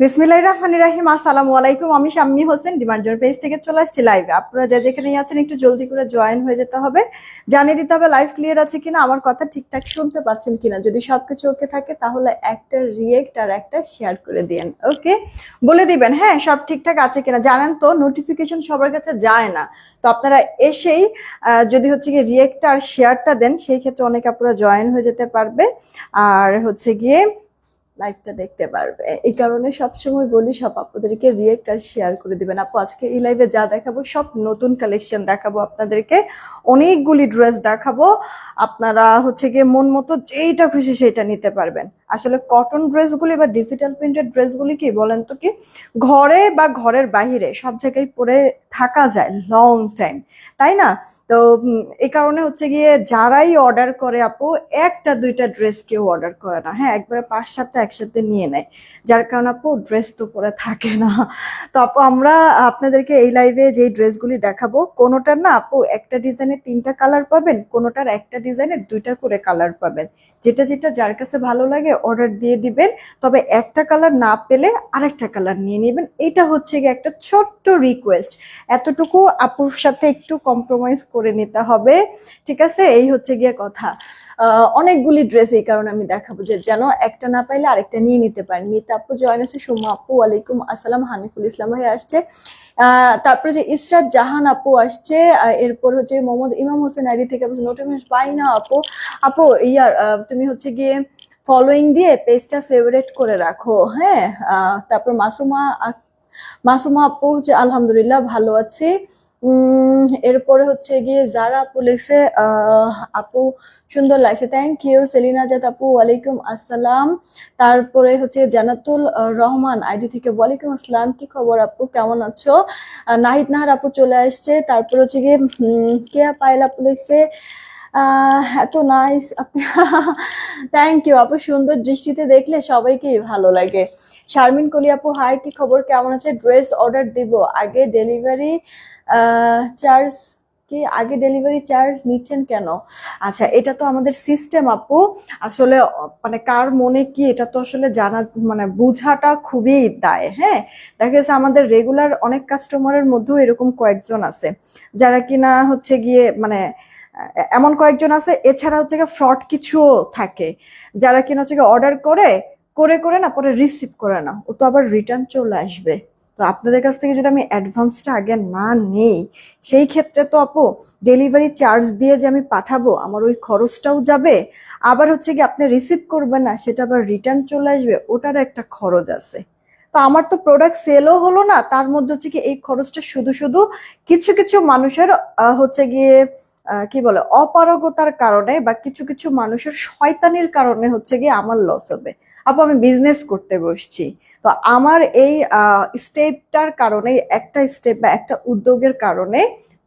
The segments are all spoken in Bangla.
বিসমিল্লাহির রহমানির রহিম। আসসালামু আলাইকুম। আমি Shammi Hossain demand zone page থেকে চলে আসছি লাইভে। আপনারা যে যেখানেই আছেন একটু জলদি করে জয়েন হয়ে যেতে হবে, জানিয়ে দিতে হবে লাইভ ক্লিয়ার আছে কিনা, আমার কথা ঠিকঠাক শুনতে পাচ্ছেন কিনা। যদি সবকিছু ওকে থাকে তাহলে একটা রিয়েক্ট আর একটা শেয়ার করে দিন। ওকে, বলে দিবেন হ্যাঁ সব ঠিকঠাক আছে কিনা। জানেন তো নোটিফিকেশন সবার কাছে যায় না, তো আপনারা এসেই যদি হচ্ছে গিয়ে রিয়েক্ট আর শেয়ারটা দেন, সেই ক্ষেত্রে অনেকে আপনারা জয়েন হয়ে যেতে পারবে আর হচ্ছে গিয়ে লাইভটা দেখতে পারবে। এই কারণে সবসময় বলি সব আপনাদেরকে রিয়েক্ট আর শেয়ার করে দিবেন। আপু আজকে এই লাইভে যা দেখাবো সব নতুন কালেকশন দেখাবো আপনাদেরকে, অনেকগুলি ড্রেস দেখাবো। আপনারা হচ্ছে গিয়ে মন মতো যেইটা খুশি সেটা নিতে পারবেন। আসলে কটন ড্রেসগুলি বা ডিজিটাল প্রিন্টেড ড্রেসগুলি কি বলেন তো, কি ঘরে বা ঘরের বাহিরে সব জায়গায় পরে থাকা যায় লং টাইম, তাই না? তো এই কারণে হচ্ছে গিয়ে যারাই অর্ডার করে আপু, একটা দুইটা ড্রেস কেউ অর্ডার করে না, হ্যাঁ একবারে 5-7টা একসাথে নিয়ে নেয়, যার কারণে আপু ড্রেস তো পরে থাকে না। তো আপু আমরা আপনাদেরকে এই লাইভে যেই ড্রেসগুলি দেখাবো, কোনোটার না আপু একটা ডিজাইনের 3টা কালার পাবেন, কোনোটার একটা ডিজাইনের 2টা করে কালার পাবেন। যেটা যেটা যার কাছে ভালো লাগে অর্ডার দিয়ে দিবেন, তবে একটা কালার না পেলে আরেকটা কালার নিয়ে নেবেন। এটা হচ্ছে গিয়ে একটা ছোট্ট রিকোয়েস্ট, এতটুকু আপুর সাথে একটু কম্প্রোমাইজ করে নিতে হবে, ঠিক আছে? এই হচ্ছে গিয়ে কথা। অনেকগুলি ড্রেস এই কারণে আমি দেখাবো যে যেন একটা না পাইলে আরেকটা নিয়ে নিতে পারেন। মিতা আপু জয়েন হচ্ছে, সুমা আপু ওয়ালাইকুম আসসালাম, হানিফুল ইসলাম ভাই আসছে, তারপরে যে ইসরাত জাহান আপু আসছে, এরপর হচ্ছে মোহাম্মদ ইমাম হোসেন আইডি থেকে নোটিফিকেশন পাই না আপু। আপু ইয়ার তুমি হচ্ছে গিয়ে ফলোইং দিয়ে পেজটা ফেভারিট করে রাখো, হ্যাঁ। তারপর মাসুমা আপু হচ্ছে আলহামদুলিল্লাহ ভালো আছি। এরপরে হচ্ছে গিয়ে যারা আপু লিখছে আপু সুন্দর লাগছে, থ্যাংক ইউ। সেলিনা জাত আপু ওয়ালাইকুম আসসালাম। তারপরে হচ্ছে জানাতুল রহমান আইডি থেকে ওয়ালাইকুম আসসালাম, কি খবর আপু কেমন আছো? নাহিদ নাহার আপু চলে আসছে। তারপর হচ্ছে গিয়ে কেয়া পায়েল আপু লিখছে এত নাইস আপনি। থ্যাংক ইউ আপু, সুন্দর দৃষ্টিতে দেখলে সবাইকেই ভালো লাগে। শারমিন কলি আপু হাই, কি খবর কেমন আছে? ড্রেস অর্ডার দিব, আগে ডেলিভারি চার্জ কি, আগে ডেলিভারি চার্জ নিচ্ছেন কেন? আচ্ছা, এটা তো আমাদের সিস্টেম আপু। আসলে মানে কার মনে কি এটা তো আসলে জানা মানে বোঝাটা খুবই দায়, হ্যাঁ। দেখা গেছে আমাদের রেগুলার অনেক কাস্টমারের মধ্যেও এরকম কয়েকজন আছে যারা কিনা হচ্ছে গিয়ে মানে এমন কয়েকজন আছে, এছাড়া হচ্ছে গিয়ে ফ্রড কিছুও থাকে, যারা কিনা হচ্ছে গিয়ে অর্ডার করে করে করে না পরে রিসিভ করে না, ও তো আবার রিটার্ন চলে আসবে। তো আপনাদের কাছ থেকে যদি আমি অ্যাডভান্সটা আগে না নেই, সেই ক্ষেত্রে তো আপু ডেলিভারি চার্জ দিয়ে যে আমি পাঠাবো আমার ওই খরচটাও যাবে, আবার হচ্ছে কি আপনি রিসিভ করবেন না, সেটা আবার রিটার্ন চলে আসবে, ওটার একটা খরচ আছে। তো আমার তো প্রোডাক্ট সেলও হলো না, তার মধ্যে হচ্ছে কি এই খরচটা শুধু শুধু কিছু কিছু মানুষের হচ্ছে গিয়ে কি বলে অপারগতার কারণে বা কিছু কিছু মানুষের শয়তানির কারণে হচ্ছে গিয়ে আমার লস হবে। আপু আমি বিজনেস করতে বসছি, তো আমার এই স্টেপটার কারণে, একটা স্টেপ বা একটা উদ্যোগের কারণে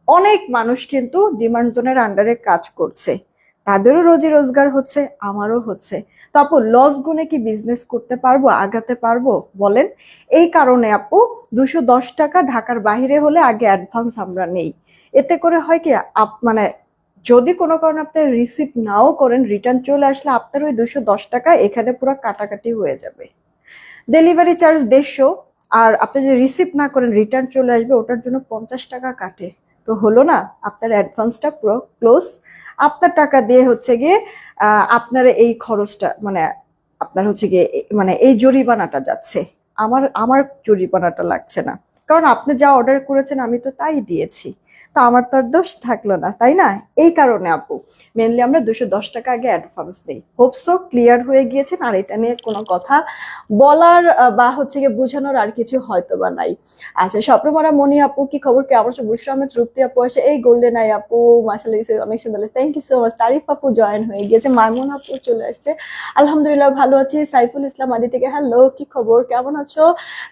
অনেক মানুষ কিন্তু ডিমান্ড জোনের আন্ডারে কাজ করছে, তাদেরও রোজি রোজগার হচ্ছে, আমারও হচ্ছে। তো আপু লস গুনে কি বিজনেস করতে পারবো, আগাতে পারবো বলেন? এই কারণে আপু 210 টাকা ঢাকার বাইরে হলে আগে অ্যাডভান্স আমরা নেই। এতে করে হয় কি মানে যদি কোনো কারণে আপনি রিসিভ নাও করেন, রিটার্ন চলে আসলে আপনার ওই 210 টাকা এখানে পুরো কাটাকাটি হয়ে যাবে। ডেলিভারি চার্জ 150, আর আপনি যদি রিসিভ না করেন রিটার্ন চলে আসবে, ওটার জন্য 50 টাকা কাটে। তো হলো না, আপনার অ্যাডভান্সটা পুরো ক্লোজ, আপনার টাকা দিয়ে হচ্ছে গিয়ে আপনার এই খরচটা মানে আপনার হচ্ছে গিয়ে মানে এই জরিমানাটা যাচ্ছে, আমার আমার জরিমানাটা লাগছে না, কারণ আপনি যা অর্ডার করেছেন আমি তো তাই দিয়েছি, তো আমার তো আর দোষ থাকলো না, তাই না? এই কারণে আপু মেনলি আমরা 210 টাকা আগে অ্যাডভান্স দিই। হোপসো ক্লিয়ার হয়ে গিয়েছেন, আর এটা নিয়ে কোনো কথা বলার বা হচ্ছে গিয়ে বোঝানোর আর কিছু হয়তো বা নাই। আচ্ছা, স্বপ্নমারা মনি আপু কি খবর কেমন আছো? বুশরা আহমেদ তৃপ্তি আপু আসে, এই গোল্ডেন আই আপু মাশাআল্লাহ অনেক সুন্দর, থ্যাংক ইউ সো মাচ। তারিফ আপু জয়েন হয়ে গিয়েছে, মাইমুন আপু চলে আসছে, আলহামদুলিল্লাহ ভালো আছি। সাইফুল ইসলাম আদি থেকে হ্যালো, কি খবর কেমন আছো?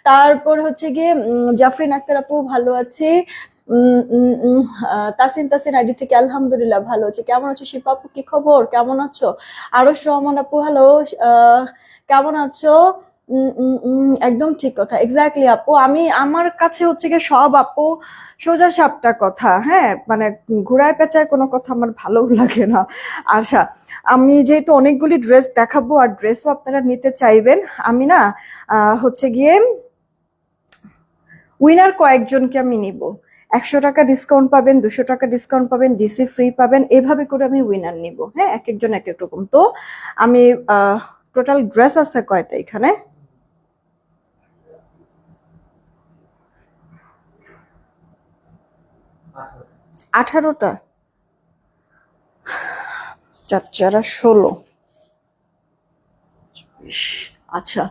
তারপর হচ্ছে গিয়ে জাফরিন আক্তার আপু ভালো আছি। তাসিন তাসিন আইডি থেকে আলহামদুলিল্লাহ ভালো আছে, কেমন আছো? শিপা আপু কি খবর কেমন আছো? আরশ রহমান আপু হ্যালো, কেমন আছো? একদম ঠিক কথা, এক্স্যাক্টলি আপু। আমার কাছে হচ্ছে গিয়ে সব আপু সোজা সাপটা কথা, হ্যাঁ, মানে ঘুরায় পেঁচায় কোনো কথা আমার ভালো লাগে না। আচ্ছা, আমি যেহেতু অনেকগুলি ড্রেস দেখাবো আর ড্রেসও আপনারা নিতে চাইবেন, আমি না হচ্ছে গিয়ে উইনার কয়েকজনকে আমি নিব। 100 টাকা ডিসকাউন্ট পাবেন, 200 টাকা ডিসকাউন্ট পাবেন, ডিসি ফ্রি পাবেন, এভাবে করে আমি উইনার নিব। হ্যাঁ, এক একজন এক এক রকম। তো আমি টোটাল ড্রেস আছে কয়টা এখানে? 18টা, 4 4 16। আচ্ছা,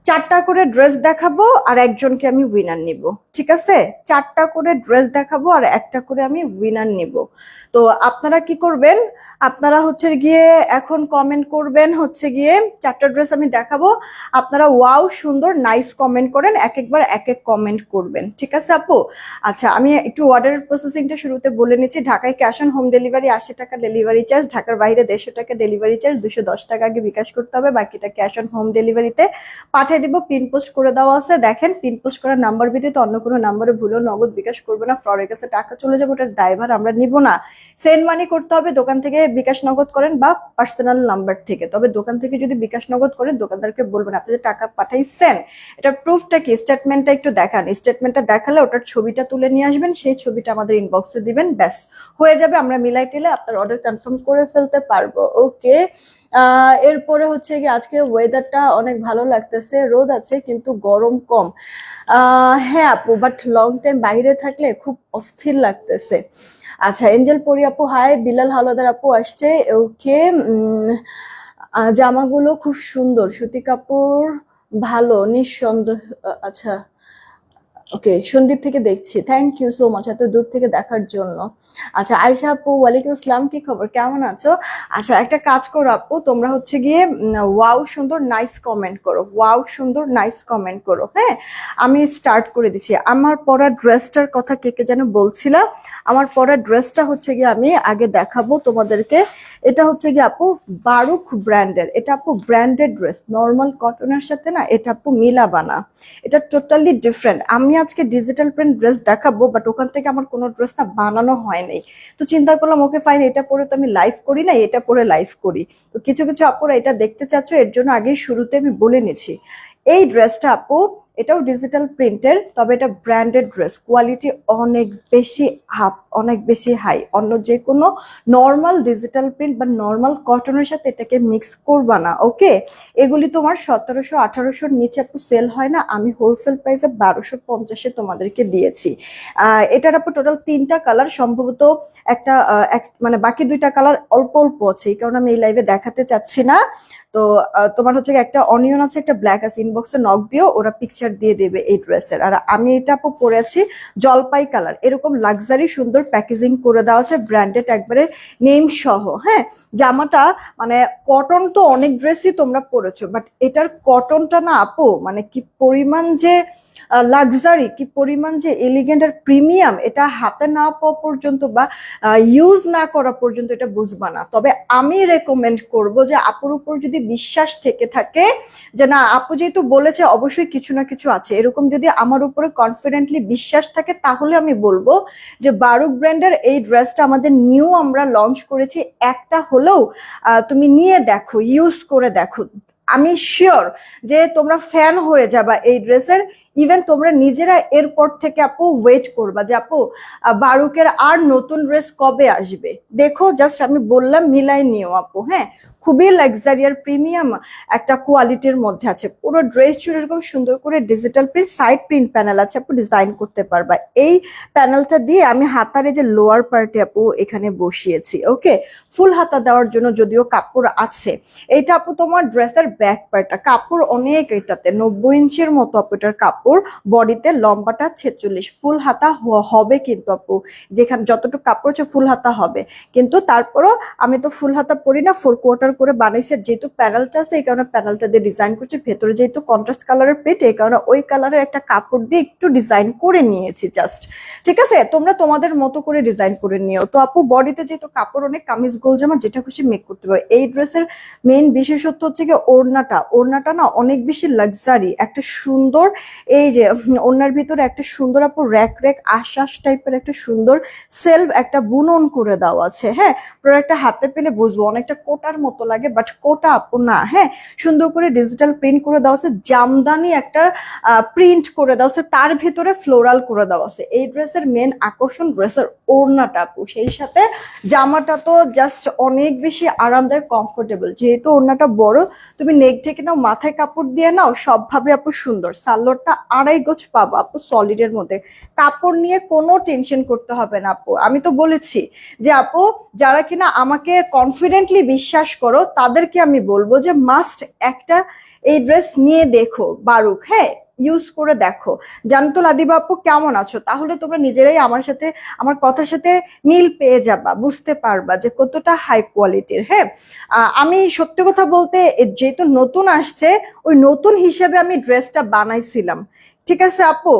4টা করে ড্রেস দেখাবো আর একজনকে আমি উইনার নিব, ঠিক আছে? 4টা করে ড্রেস দেখাবো আর একটা করে আমি উইনার নিব। তো আপনারা কি করবেন, আপনারা হচ্ছে গিয়ে এখন কমেন্ট করবেন, হচ্ছে গিয়ে 4টা ড্রেস আমি দেখাবো, আপনারা ওয়াও সুন্দর নাইস কমেন্ট করেন, এক একবার এক এক কমেন্ট করবেন, ঠিক আছে আপু? আচ্ছা, আমি একটু অর্ডারের প্রসেসিংটা শুরুতে বলে নিচ্ছি। ঢাকায় ক্যাশ অন হোম ডেলিভারি, 80 টাকা ডেলিভারি চার্জ। ঢাকার বাইরে 150 টাকা ডেলিভারি চার্জ, 210 টাকা আগে বিকাশ করতে হবে, বাকিটা ক্যাশ অন হোম ডেলিভারিতে পাঠিয়ে দিব। পিন পোস্ট করে দেওয়া আছে, দেখেন পিন পোস্ট করার নাম্বার ব্যতীত অন্য কোনো নাম্বারে ভুলেও নগদ বিকাশ করবে না, ফ্রডের কাছে টাকা চলে যাবে, ওটার দায়ভার আমরা নিব না। সেন্ড মানি করতে হবে দোকান থেকে বিকাশ নগদ করেন বা পার্সোনাল নাম্বার থেকে। তবে দোকান থেকে যদি বিকাশ নগদ করেন, দোকানদারকে বলবেন আপনি যে টাকা পাঠাইছেন, এটা প্রুফটা কি, স্টেটমেন্টটা একটু দেখান। স্টেটমেন্টটা দেখালে ওটার ছবিটা তুলে নিয়ে আসবেন, সেই ছবিটা আমাদের ইনবক্সে দিবেন, ব্যাস হয়ে যাবে। আমরা মিলাই টিলে আপনার অর্ডার কনফার্ম করে ফেলতে পারবো। ওকে, এরপরে হচ্ছে কি, আজকে ওয়েদারটা অনেক ভালো লাগতেছে, রোদ আছে কিন্তু গরম কম। হ্যাঁ আপু, বাট লং টাইম বাইরে থাকলে খুব অস্থির লাগতেছে। আচ্ছা, এঞ্জেল পরি আপু হাই, বিলাল হাওলাদার আপু আসছে, ওকে। জামাগুলো খুব সুন্দর, সুতি কাপড় ভালো নিঃসন্দেহ। আচ্ছা, ওকে, সন্দীপ থেকে দেখছি, থ্যাংক ইউ সো মাচ এত দূর থেকে দেখার জন্য। আচ্ছা, আয়শা আপু ওয়ালাইকুম আসসালাম, কি খবর, কেমন আছো? আচ্ছা, একটা কাজ করো আপু, তোমরা হচ্ছে গিয়ে ওয়াও সুন্দর নাইস কমেন্ট করো, ওয়াও সুন্দর নাইস কমেন্ট করো। হ্যাঁ, আমি স্টার্ট করে দিচ্ছি। আমার পরা ড্রেসটার কথা কে কে যেন বলছিলাম, আমার পরা ড্রেসটা হচ্ছে গিয়ে আমি আগে দেখাবো তোমাদেরকে। এটা হচ্ছে গিয়ে আপু বারুক ব্র্যান্ডের, এটা আপু ব্র্যান্ডেড ড্রেস, নর্মাল কটনের সাথে না এটা আপু মিলাবা না, এটা টোটালি ডিফারেন্ট। আমি আজকে ডিজিটাল প্রিন্ট ড্রেস দেখাবো, বাট ওখান থেকে আমার কোনো ড্রেস না বানানো হয়নি। তো চিন্তা করলাম ওকে ফাইন, এটা পরে তো আমি লাইভ করি না, এটা পরে লাইভ করি। তো কিছু কিছু আপুরা এটা দেখতে চাচ্ছ, এর জন্য আগেই শুরুতে আমি বলে নিচ্ছি। এই ড্রেসটা আপু, এটাও ডিজিটাল প্রিন্টের, তবে এটা ব্র্যান্ডেড ড্রেস, কোয়ালিটি অনেক বেশি আপ, অনেক বেশি হাই। অন্য যে কোনো নর্মাল ডিজিটাল প্রিন্ট বা নর্মাল কটনের সাথে এটাকে মিক্স করবা না, ওকে? এগুলি তোমার 1700 1800-র নিচে আপু সেল হয় না, আমি হোলসেল প্রাইসে 1250-এ তোমাদেরকে দিয়েছি। এটার আপু টোটাল 3টা কালার, সম্ভবত একটা মানে বাকি 2টা কালার অল্প অল্প আছে, এই কারণে আমি এই লাইভে দেখাতে চাচ্ছি না। তো তোমার হচ্ছে একটা অনিয়ন আছে, একটা ব্ল্যাক আছে, ইনবক্সে নক দিও, ওরা পিকচার দিয়ে দেবে এই ড্রেসের। আর আমি এটা আপু পরে আছি জলপাই কালার, এরকম লাক্সারি সুন্দর প্যাকেজিং করে দেওয়া আছে, ব্র্যান্ডেড একবারে নেম সহ। হ্যাঁ, জামাটা মানে কটন তো অনেক ড্রেসই তোমরা পরেছো, বাট এটার কটনটা না আপু, মানে কি পরিমাণ যে লাক্সারি, কি পরিমাণ যে এলিগেন্ট আর প্রিমিয়াম, এটা হাতে না পাওয়া পর্যন্ত বা ইউজ না করা পর্যন্ত এটা বুঝবা না। তবে আমি রেকমেন্ড করব যে আপুর উপর যদি বিশ্বাস থেকে থাকে, যে না আপু যেহেতু বলেছে অবশ্যই কিছু না কিছু আছে, এরকম যদি আমার উপরে কনফিডেন্টলি বিশ্বাস থাকে, তাহলে আমি বলবো যে বারুক ব্র্যান্ডের এই ড্রেসটা আমাদের নিউ আমরা লঞ্চ করেছি, একটা হলেও তুমি নিয়ে দেখো, ইউজ করে দেখো, আমি শিওর যে তোমরা ফ্যান হয়ে যাবা এই ড্রেসের। ইভেন তোমরা নিজেরা এরপর থেকে আপু ওয়েট করবা যে আপু বারুকের আর নতুন ড্রেস কবে আসবে। দেখো, জাস্ট আমি বললাম মিলাই নিও আপু। হ্যাঁ, খুবই লাক্সারি আর প্রিমিয়াম একটা কোয়ালিটির মধ্যে আছে। পুরো ড্রেস জুড়ে এরকম সুন্দর করে digital print, side print panel আছে, আপু ডিজাইন করতে পারবা। এই প্যানেলটা দিয়ে আমি হাতারে যে লোয়ার পার্টে আপু এখানে বসিয়েছি, ওকে? ফুল হাতা দেওয়ার জন্য যদিও কাপড় আছে। এটা আপু তোমার ড্রেসের ব্যাক পার্টটা, কাপড় অনেক, এটাতে 90 ইঞ্চির মতো আপু এটার কাপড়, বডিতে লম্বাটা 46, ফুল হাতা হবে কিন্তু আপু, যেখানে যতটুকু কাপড় হচ্ছে ফুল হাতা হবে। কিন্তু তারপরও আমি তো ফুল হাতা পরি না, 4 কোয়ার্টার করে বানাইছে, যেহেতু প্যানেলটা আছে এই কারণে প্যানেলটা দিয়ে ডিজাইন করছি, ভেতরে যেহেতু কন্ট্রাস্ট কালারের প্রিন্ট এই কারণে ওই কালারের একটা কাপড় দিয়ে একটু ডিজাইন করে নিয়েছি জাস্ট। ঠিক আছে, তোমরা তোমাদের মতো করে ডিজাইন করে নিও। তো আপু বডিতে যেহেতু কাপড় অনেক, কামিজ গোল জামা যেটা খুশি মেক করতে পারো। এই ড্রেসের মেইন বিশেষত্ব হচ্ছে কি ওড়নাটা না অনেক বেশি লাক্সারি, একটা সুন্দর এই যে ওড়নার ভিতরে একটা সুন্দর আপু র্যাক র্যাক আশ্বাস টাইপের একটা সুন্দর সেলফ একটা বুনন করে দেওয়া আছে। হ্যাঁ, প্রোডাক্টটা হাতে পেলে বুঝবো অনেকটা কোটার মতো লাগে, বাট কোটা আপু না। হ্যাঁ, সুন্দর করে ডিজিটাল প্রিন্ট করে দেওয়া আছে, জামদানি একটা প্রিন্ট করে দেওয়া আছে, তার ভিতরে ফ্লোরাল করে দেওয়া আছে। এই ড্রেসের মেন আকর্ষণ ড্রেসের ওড়নাটা আপু, সেই সাথে জামাটা তো জাস্ট অনেক বেশি আরামদায়ক কমফোর্টেবল। যেহেতু ওড়নাটা বড়, তুমি নেক ঢেকে নাও, মাথায় কাপড় দিয়ে নাও, সবভাবে আপু সুন্দর। সালোয়ারটা 2.5 গজ পাবো আপু সলিডের মধ্যে, কাপড় নিয়ে কোনো টেনশন করতে হবে না আপু। আমি তো বলেছি যে আপু যারা কিনা আমাকে কনফিডেন্টলি বিশ্বাস করো তাদেরকে আমি বলবো যে মাস্ট একটা এই ড্রেস নিয়ে দেখো বারুক। হ্যাঁ, ইউজ করে দেখো। জানতো লাদিবা আপু কেমন আছো, তাহলে তোমরা নিজেরাই আমার সাথে আমার কথার সাথে মিল পেয়ে যাবা, বুঝতে পারবা যে কতটা হাই কোয়ালিটির। হ্যাঁ, আমি সত্যি কথা বলতে যেহেতু নতুন আসছে, ওই নতুন হিসেবে আমি ড্রেসটা বানাইছিলাম। ঠিক আছে আপু,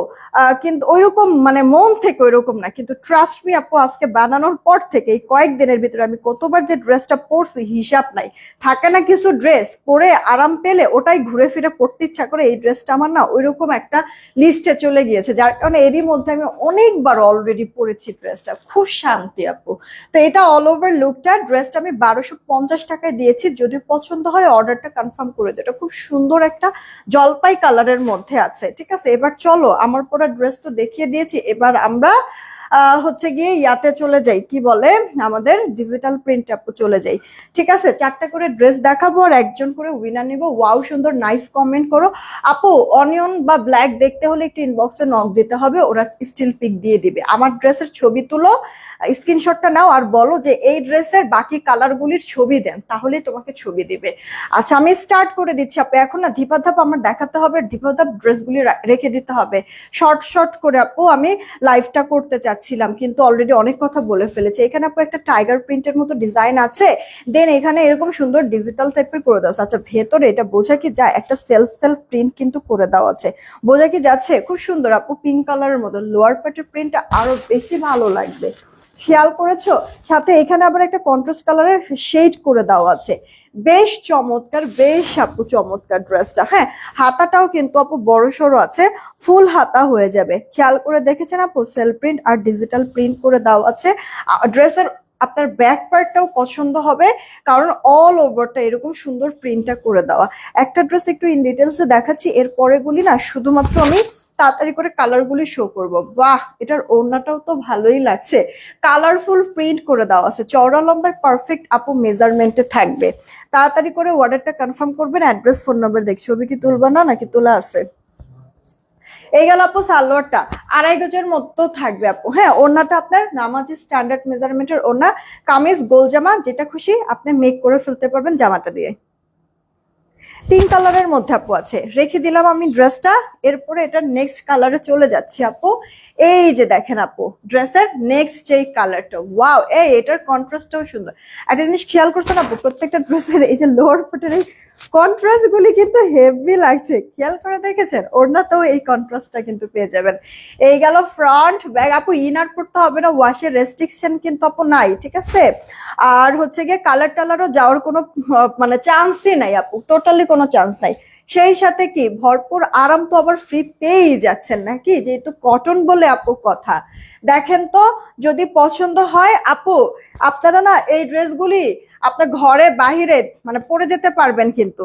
কিন্তু ওইরকম মানে মন থেকে ওইরকম না, কিন্তু ট্রাস্ট মি আপু আজকে বানানোর পর থেকে এই কয়েকদিনের ভিতরে আমি কতবার যে ড্রেসটা পরছি হিসাব নাই। থাকে না কিছু ড্রেস পরে আরাম পেলে ওটাই ঘুরে ফিরে পড়তে ইচ্ছা করে, এই ড্রেসটা আমার না ওইরকম একটা লিস্টে চলে গিয়েছে, যার কারণে এরই মধ্যে আমি অনেকবার অলরেডি পরেছি ড্রেসটা। খুব শান্তি আপু। তো এটা অল ওভার লুকটা, ড্রেসটা আমি 1250 টাকায় দিয়েছি। যদি পছন্দ হয় অর্ডারটা কনফার্ম করে দিও। এটা খুব সুন্দর একটা জলপাই কালারের মধ্যে আছে। ঠিক আছে, এবার চলো আমার পরা ড্রেস তো দেখিয়ে দিয়েছি, এবার আমরা হচ্ছে গিয়ে ইয়াতে চলে যাই, কি বলে আমাদের ডিজিটাল প্রিন্ট আপু চলে যাই। ঠিক আছে, 4টা করে ড্রেস দেখাবো আর একজন করে উইনার নিব। ওয়াও সুন্দর, নাইস কমেন্ট করো আপু। অনিয়ন বা ব্ল্যাক দেখতে হলে একটু ইনবক্সে নক দিতে হবে, ওরা স্টিল পিক দিয়ে দিবে। আমার ড্রেসের ছবি তুলো, স্ক্রিনশটটা নাও আর বলো যে এই ড্রেসের বাকি কালারগুলির ছবি দেন, তাহলেই তোমাকে ছবি দিবে। আচ্ছা, আমি স্টার্ট করে দিচ্ছি আপু। এখন না ধাপ আমার দেখাতে হবে, ধাপ ড্রেসগুলি রেখে দিতে হবে। শর্ট শর্ট করে আপু আমি লাইভটা করতে চাচ্ছিলাম, কিন্তু অলরেডি অনেক কথা বলে ফেলেছে। এখানে আপু একটা টাইগার প্রিন্টের মতো ডিজাইন আছে, দেন এখানে এরকম সুন্দর ডিজিটাল টাইপের করে দেওয়া আছে। আচ্ছা, ভেতরে এটা বোঝা কি যায় একটা সেলফ প্রিন্ট কিন্তু করে দেওয়া আছে, বোঝা কি যাচ্ছে? খুব সুন্দর আপু, পিঙ্ক কালারের মতো। লোয়ার পার্টের প্রিন্টটা আরো বেশি ভালো লাগবে, খেয়াল করেছো? সাথে এখানে আবার একটা কন্ট্রাস্ট কালারের শেড করে দেওয়া আছে। বেশ চমৎকার, বেশ আপু চমৎকার ড্রেসটা। হ্যাঁ, হাতাটাও কিন্তু আপু বড় সড়ো আছে, ফুল হাতা হয়ে যাবে। খেয়াল করে দেখেছেন আপু, সেল প্রিন্ট আর ডিজিটাল প্রিন্ট করে দেওয়া আছে। ড্রেসের আপনার ব্যাক পার্টটাও পছন্দ হবে, কারণ অল ওভারটা এরকম সুন্দর প্রিন্টটা করে দেওয়া। একটা ড্রেস একটু ইন ডিটেলসে দেখাচ্ছি, এর পরেগুলি না শুধুমাত্র আমি তাড়াতাড়ি করে কালারগুলি শো করব। বাহ, এটার ওড়নাটাও তো ভালোই লাগছে, কালারফুল প্রিন্ট করে দেওয়া আছে, চওড়া লম্বায় পারফেক্ট আপু মেজারমেন্টে থাকবে। তাড়াতাড়ি করে অর্ডারটা কনফার্ম করবেন। অ্যাড্রেস, ফোন নাম্বার দেখছি, ছবি কি তুলবা না নাকি তোলা আছে? এই গেল আপু সালোয়ারটা, 2.5 গজের মতো থাকবে আপু। হ্যাঁ, ওড়নাটা আপনার নামাজি স্ট্যান্ডার্ড মেজারমেন্টের ওড়না, কামিজ গোল জামা যেটা খুশি আপনি মেক করে ফেলতে পারবেন জামাটা দিয়ে। 3 কালারের মধ্যে আপু আছে, রেখে দিলাম আমি ড্রেসটা। এরপরে এটার নেক্সট কালারে চলে যাচ্ছি আপু। এই যে দেখেন আপু ড্রেসের নেক্সট যে কালারটা, ওয়াও, এটার কন্ট্রাস্টটাও সুন্দর। একটা জিনিস খেয়াল করছেন আপু, প্রত্যেকটা ড্রেসের এই যে লোয়ার পার্টের এই কন্ট্রাস্ট গুলি কিন্তু হেভি লাগছে, খেয়াল করে দেখেছেন? ওড়নাতেও এই কন্ট্রাস্টটা কিন্তু পেয়ে যাবেন। এই গেল ফ্রন্ট ব্যাগ আপু, ইনার পড়তে হবে না, ওয়াশের রেস্ট্রিকশন কিন্তু আপু নাই। ঠিক আছে, আর হচ্ছে গিয়ে কালার টালারও যাওয়ার কোনো মানে চান্সই নাই আপু, টোটালি কোনো চান্স নাই। সেই সাথে কি ভরপুর আরাম তো আবার ফ্রি পেয়েই যাচ্ছেন নাকি, যেহেতু কটন বলে আপু কথা। দেখেন তো, যদি পছন্দ হয় আপু, আপনারা না এই ড্রেসগুলি আপনার ঘরে বাহিরে মানে পরে যেতে পারবেন, কিন্তু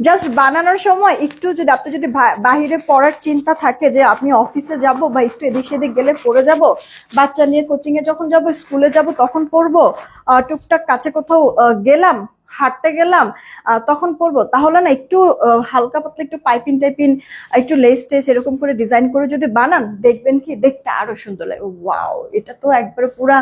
জাস্ট বানানোর সময় একটু যদি আপনি যদি বাহিরে পড়ার চিন্তা থাকে যে আপনি অফিসে যাব বা একটু এদিক সেদিক গেলে পরে যাব, বাচ্চা নিয়ে কোচিং এ যখন যাব, স্কুলে যাব তখন পরবো, টুকটাক কাছে কোথাও গেলাম, হাঁটতে গেলাম, তখন পরবো, তাহলে না একটু হালকা পাতলা একটু পাইপিং টাইপিং একটু লেস টেস এরকম করে ডিজাইন করে যদি বানান, দেখবেন কি দেখতে আরো সুন্দর লাগে। ওয়াও, এটা তো একবারে পুরা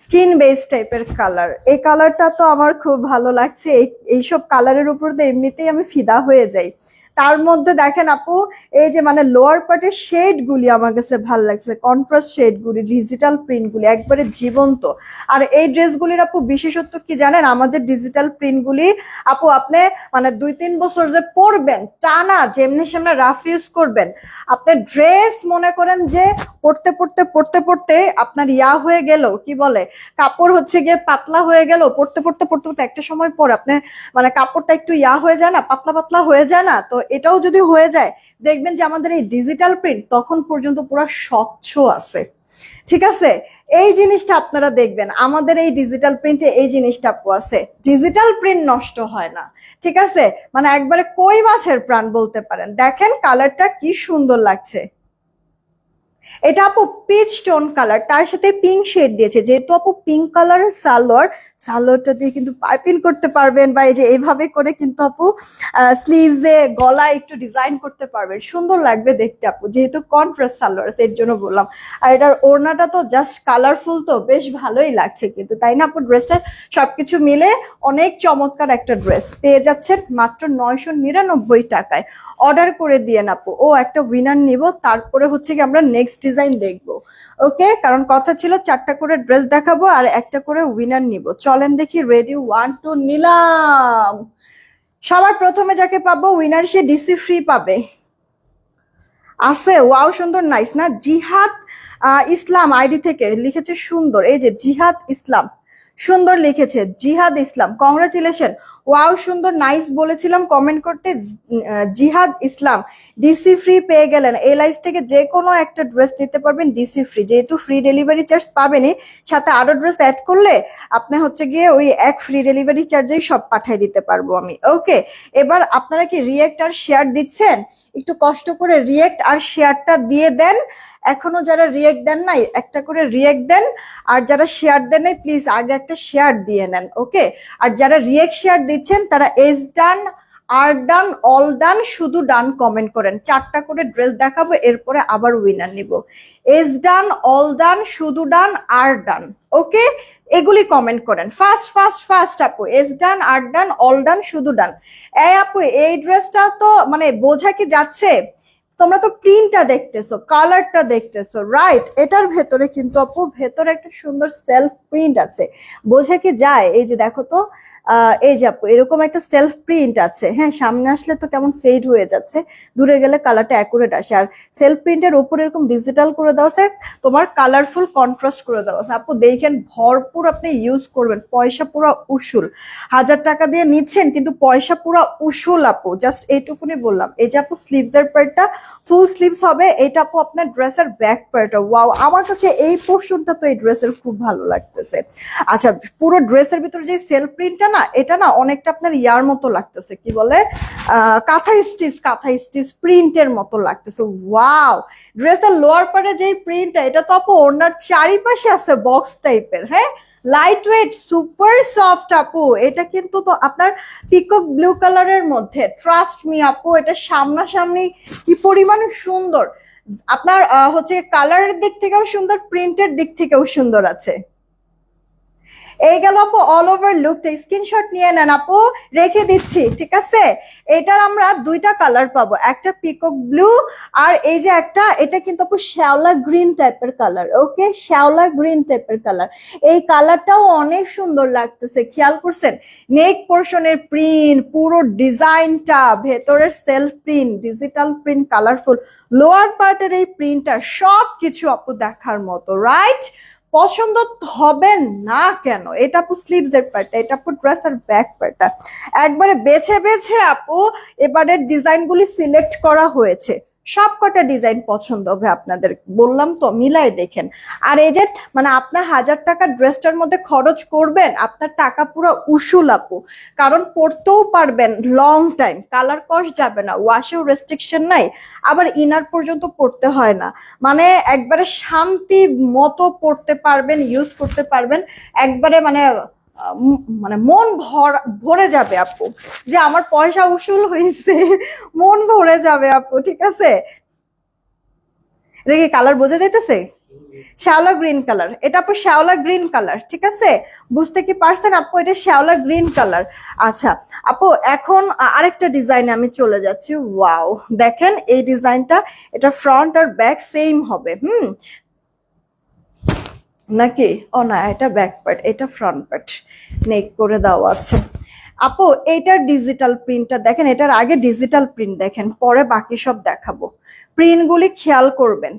স্কিন বেস টাইপের কালার। এই কালারটা তো আমার খুব ভালো লাগছে, এইসব কালারের উপর তো এমনিতেই আমি ফিদা হয়ে যাই। তার মধ্যে দেখেন আপু এই যে মানে লোয়ার পার্টের শেড গুলি আমার কাছে ভালো লাগছে, কন্ট্রাস্ট শেড গুলি, ডিজিটাল প্রিন্ট গুলি একবারে জীবন্ত। আর এই ড্রেসগুলির আপু বিশেষত্ব কি জানেন, আমাদের ডিজিটাল প্রিন্ট গুলি আপু আপনি মানে 2-3 বছর যে পরবেন টানা, যেমনি সেমনি রাফ ইউজ করবেন, আপনার ড্রেস মনে করেন যে পড়তে পড়তে পড়তে পড়তে আপনার হয়ে গেল, কি বলে কাপড় হচ্ছে গিয়ে পাতলা হয়ে গেল, পড়তে পড়তে পড়তে পড়তে একটা সময় পর আপনি মানে কাপড়টা একটু হয়ে যায় না, পাতলা পাতলা হয়ে যায় না, তো এটাও যদি হয়ে যায় দেখবেন যে আমাদের এই ডিজিটাল প্রিন্ট তখন পর্যন্ত পুরো স্বচ্ছ আছে। ঠিক আছে, এই জিনিসটা আপনারা দেখবেন আমাদের এই ডিজিটাল প্রিন্টে এই জিনিসটা আপু আছে, ডিজিটাল প্রিন্ট নষ্ট হয় না। ঠিক আছে, মানে একবারে কই মাছের প্রাণ বলতে পারেন। দেখেন কালারটা কি সুন্দর লাগছে, এটা আপু পিচ টোন কালার, তার সাথে পিঙ্ক শেড দিয়েছে, যেহেতু আপু পিঙ্ক কালারের সালোয়ারটা দিয়ে কিন্তু পাইপিং করতে পারবেন, বা এই যে এইভাবে করে কিন্তু আপু স্লিভসে গলায় একটু ডিজাইন করতে পারবেন, সুন্দর লাগবে দেখতে আপু, যেহেতু কন্ট্রাস্ট সালোয়ার এর জন্য বললাম। আর এটার ওড়নাটা তো জাস্ট কালারফুল, তো বেশ ভালোই লাগছে কিন্তু, তাই না আপু? ড্রেসটা সবকিছু মিলে অনেক চমৎকার একটা ড্রেস পেয়ে যাচ্ছেন মাত্র 999 টাকায়। অর্ডার করে দিয়ে আপু, ও একটা উইনার নিব, তারপরে হচ্ছে কি আমরা নেক্সট ডিজাইন দেখবো। ওকে, কারণ কথা ছিল 4টা করে ড্রেস দেখাবো আর একটা করে উইনার নিব। চলেন দেখি, রেডি 1 2 নিলাম। সবার প্রথমে যাকে পাবো উইনার, সে ডিসি ফ্রি পাবে। আছে, ওয়াও সুন্দর, নাইস না? জিহাদ ইসলাম আইডি থেকে লিখেছে সুন্দর, এই যে জিহাদ ইসলাম সুন্দর লিখেছে, জিহাদ ইসলাম কংগ্রাচুলেশন। ওয়াও সুন্দর, নাইস বলেছিলাম কমেন্ট করতে। জিহাদ ইসলাম ডিসি ফ্রি পেয়ে গেলেন। এই লাইফ থেকে যে কোনো একটা ড্রেস নিতে পারবেন ডিসি ফ্রি, যেহেতু ফ্রি ডেলিভারি চার্জ পাবেনই, সাথে আরো ড্রেস অ্যাড করলে আপনি হচ্ছে গিয়ে ওই এক ফ্রি ডেলিভারি চার্জেই সব পাঠিয়ে দিতে পারবো আমি। ওকে, এবার আপনারা কি রিয়েক্ট আর শেয়ার দিচ্ছেন? একটু কষ্ট করে রিয়েক্ট আর শেয়ারটা দিয়ে দেন। এখনো যারা রিয়েক্ট দেন নাই একটা করে রিয়েক্ট দেন, আর যারা শেয়ার দেন নাই প্লিজ আগে একটা শেয়ার দিয়ে নেন। ওকে, আর যারা রিয়েক্ট শেয়ার দিচ্ছেন তারা এস ডান, আর ডান, অল ডান, শুধু ডান কমেন্ট করেন। 4টা করে ড্রেস দেখাবো, এরপরে আবার উইনার নিব। এস ডান, অল ডান, শুধু ডান, আর ডান। ওকে, এগুলি কমেন্ট করেন ফার্স্ট ফার্স্ট ফার্স্ট আপু। এস ডান, আর ডান, অল ডান, শুধু ডান। এই আপু এই ড্রেসটা তো মানে বোঝা কি যাচ্ছে? তোমরা তো প্রিন্টটা দেখতেছো, কালারটা দেখতেছো, রাইট? এটার ভেতরে কিন্তু আপু ভেতরে একটা সুন্দর সেলফ প্রিন্ট আছে, বোঝা কি যায়? এই যে দেখো তো, এই যে আপু এরকম একটা সেলফ প্রিন্ট আছে। হ্যাঁ, সামনে আসলে তো কেমন ফেড হয়ে যাচ্ছে, দূরে গেলে কালারটা অ্যাকুরেট আসে। আর সেলফ প্রিন্টের উপর এরকম ডিজিটাল করে দেওয়া আছে, তোমার কালারফুল কন্ট্রাস্ট করে দেওয়া আছে। আপু দেখেন ভরপুর আপনি ইউজ করবেন, পয়সা পুরো উসুল। 1000 টাকা দিয়ে নিচ্ছেন কিন্তু পয়সা পুরো উসুল আপু, জাস্ট এইটুকুনি বললাম। এই যে আপু স্লিভস এর পার্টটা ফুল স্লিভস হবে, এটা আপু আপনার ড্রেসের ব্যাক পার্টটা। ওয়াও, আমার কাছে এই পোর্শনটা তো এই ড্রেসের খুব ভালো লাগতেছে। আচ্ছা, পুরো ড্রেসের ভিতরে যে সেলফ প্রিন্টটা না, এটা না অনেকটা আপনার ইয়ার মতো লাগতেছে, কি বলে কাঁথা স্টিচ প্রিন্টের মতো লাগতেছে। ওয়াও, ড্রেসের লোয়ার পার্টে যে প্রিন্টটা, এটা তো আপু ওড়নার চারিপাশে আছে বক্স টাইপের। হ্যাঁ, লাইট ওয়েট, সুপার সফট আপু। এটা কিন্তু তো আপনার পিকক ব্লু কালারের মধ্যে, ট্রাস্ট মি আপু, এটা সামনাসামনি কি পরিমাণ সুন্দর। আপনার হচ্ছে কালারের দিক থেকেও সুন্দর, প্রিন্টের দিক থেকেও সুন্দর আছে। এই গেল আপু অল ওভার লুকটা, স্ক্রিনশট নিয়ে নেন আপু, রেখে দিচ্ছি। ঠিক আছে, এটার আমরা 2টা কালার পাবো, একটা পিকক ব্লু আর এই যে একটা, এটা কিন্তু আপু শ্যাওলা গ্রিন টাইপের কালার। ওকে, শ্যাওলা গ্রিন টাইপের কালার, এই কালারটাও অনেক সুন্দর লাগতেছে। খেয়াল করছেন নেক পোর্শনের প্রিন্ট, পুরো ডিজাইনটা, ভেতরের self print, digital print, colourful, lower পার্টের এই প্রিন্টটা, সবকিছু আপু দেখার মতো, রাইট? পছন্দ হবে না কেন? এটা আপু স্লিভস এর পার্টটা, এটা আপু ড্রেসের ব্যাক পার্টটা, একবারে বেছে বেছে আপু এবারে ডিজাইন গুলি সিলেক্ট করা হয়েছে। সবকটা ডিজাইন পছন্দ হবে আপনাদের, বললাম তো মিলাই দেখেন। আর এই যে মানে আপনার 1000 টাকা ড্রেসটার মধ্যে খরচ করবেন, আপনার টাকা পুরো উসুল আপু, কারণ পরতেও পারবেন লং টাইম, কালার কস যাবে না, ওয়াশেও রেস্ট্রিকশন নাই, আবার ইনার পর্যন্ত পড়তে হয় না, মানে একবারে শান্তি মতো পড়তে পারবেন, ইউজ করতে পারবেন, একবারে মানে মানে মন ভরে যাবে আপু, যে আমার পয়সা উসুল হয়েছে, মন ভরে যাবে আপু। ঠিক আছে, এটা কি কালার বোঝা যাইতেছে? শ্যাওলা গ্রিন কালার, এটা আপু শ্যাওলা গ্রিন কালার, ঠিক আছে? বুঝতে কি পারছেন আপু, এটা শ্যাওলা গ্রিন কালার। আচ্ছা আপু, এখন আরেকটা ডিজাইনে আমি চলে যাচ্ছি। ওয়াও, দেখেন এই ডিজাইনটা, এটা ফ্রন্ট আর ব্যাক সেম হবে। নাকি? ও না, এটা ব্যাক পার্ট, এটা ফ্রন্ট পার্ট, নেক করে দেওয়া আছে। আপু এইটার ডিজিটাল প্রিন্টটা দেখেন, এটার আগে ডিজিটাল প্রিন্ট দেখেন, পরে বাকি সব দেখাবো। প্রিন্টগুলি খেয়াল করবেন,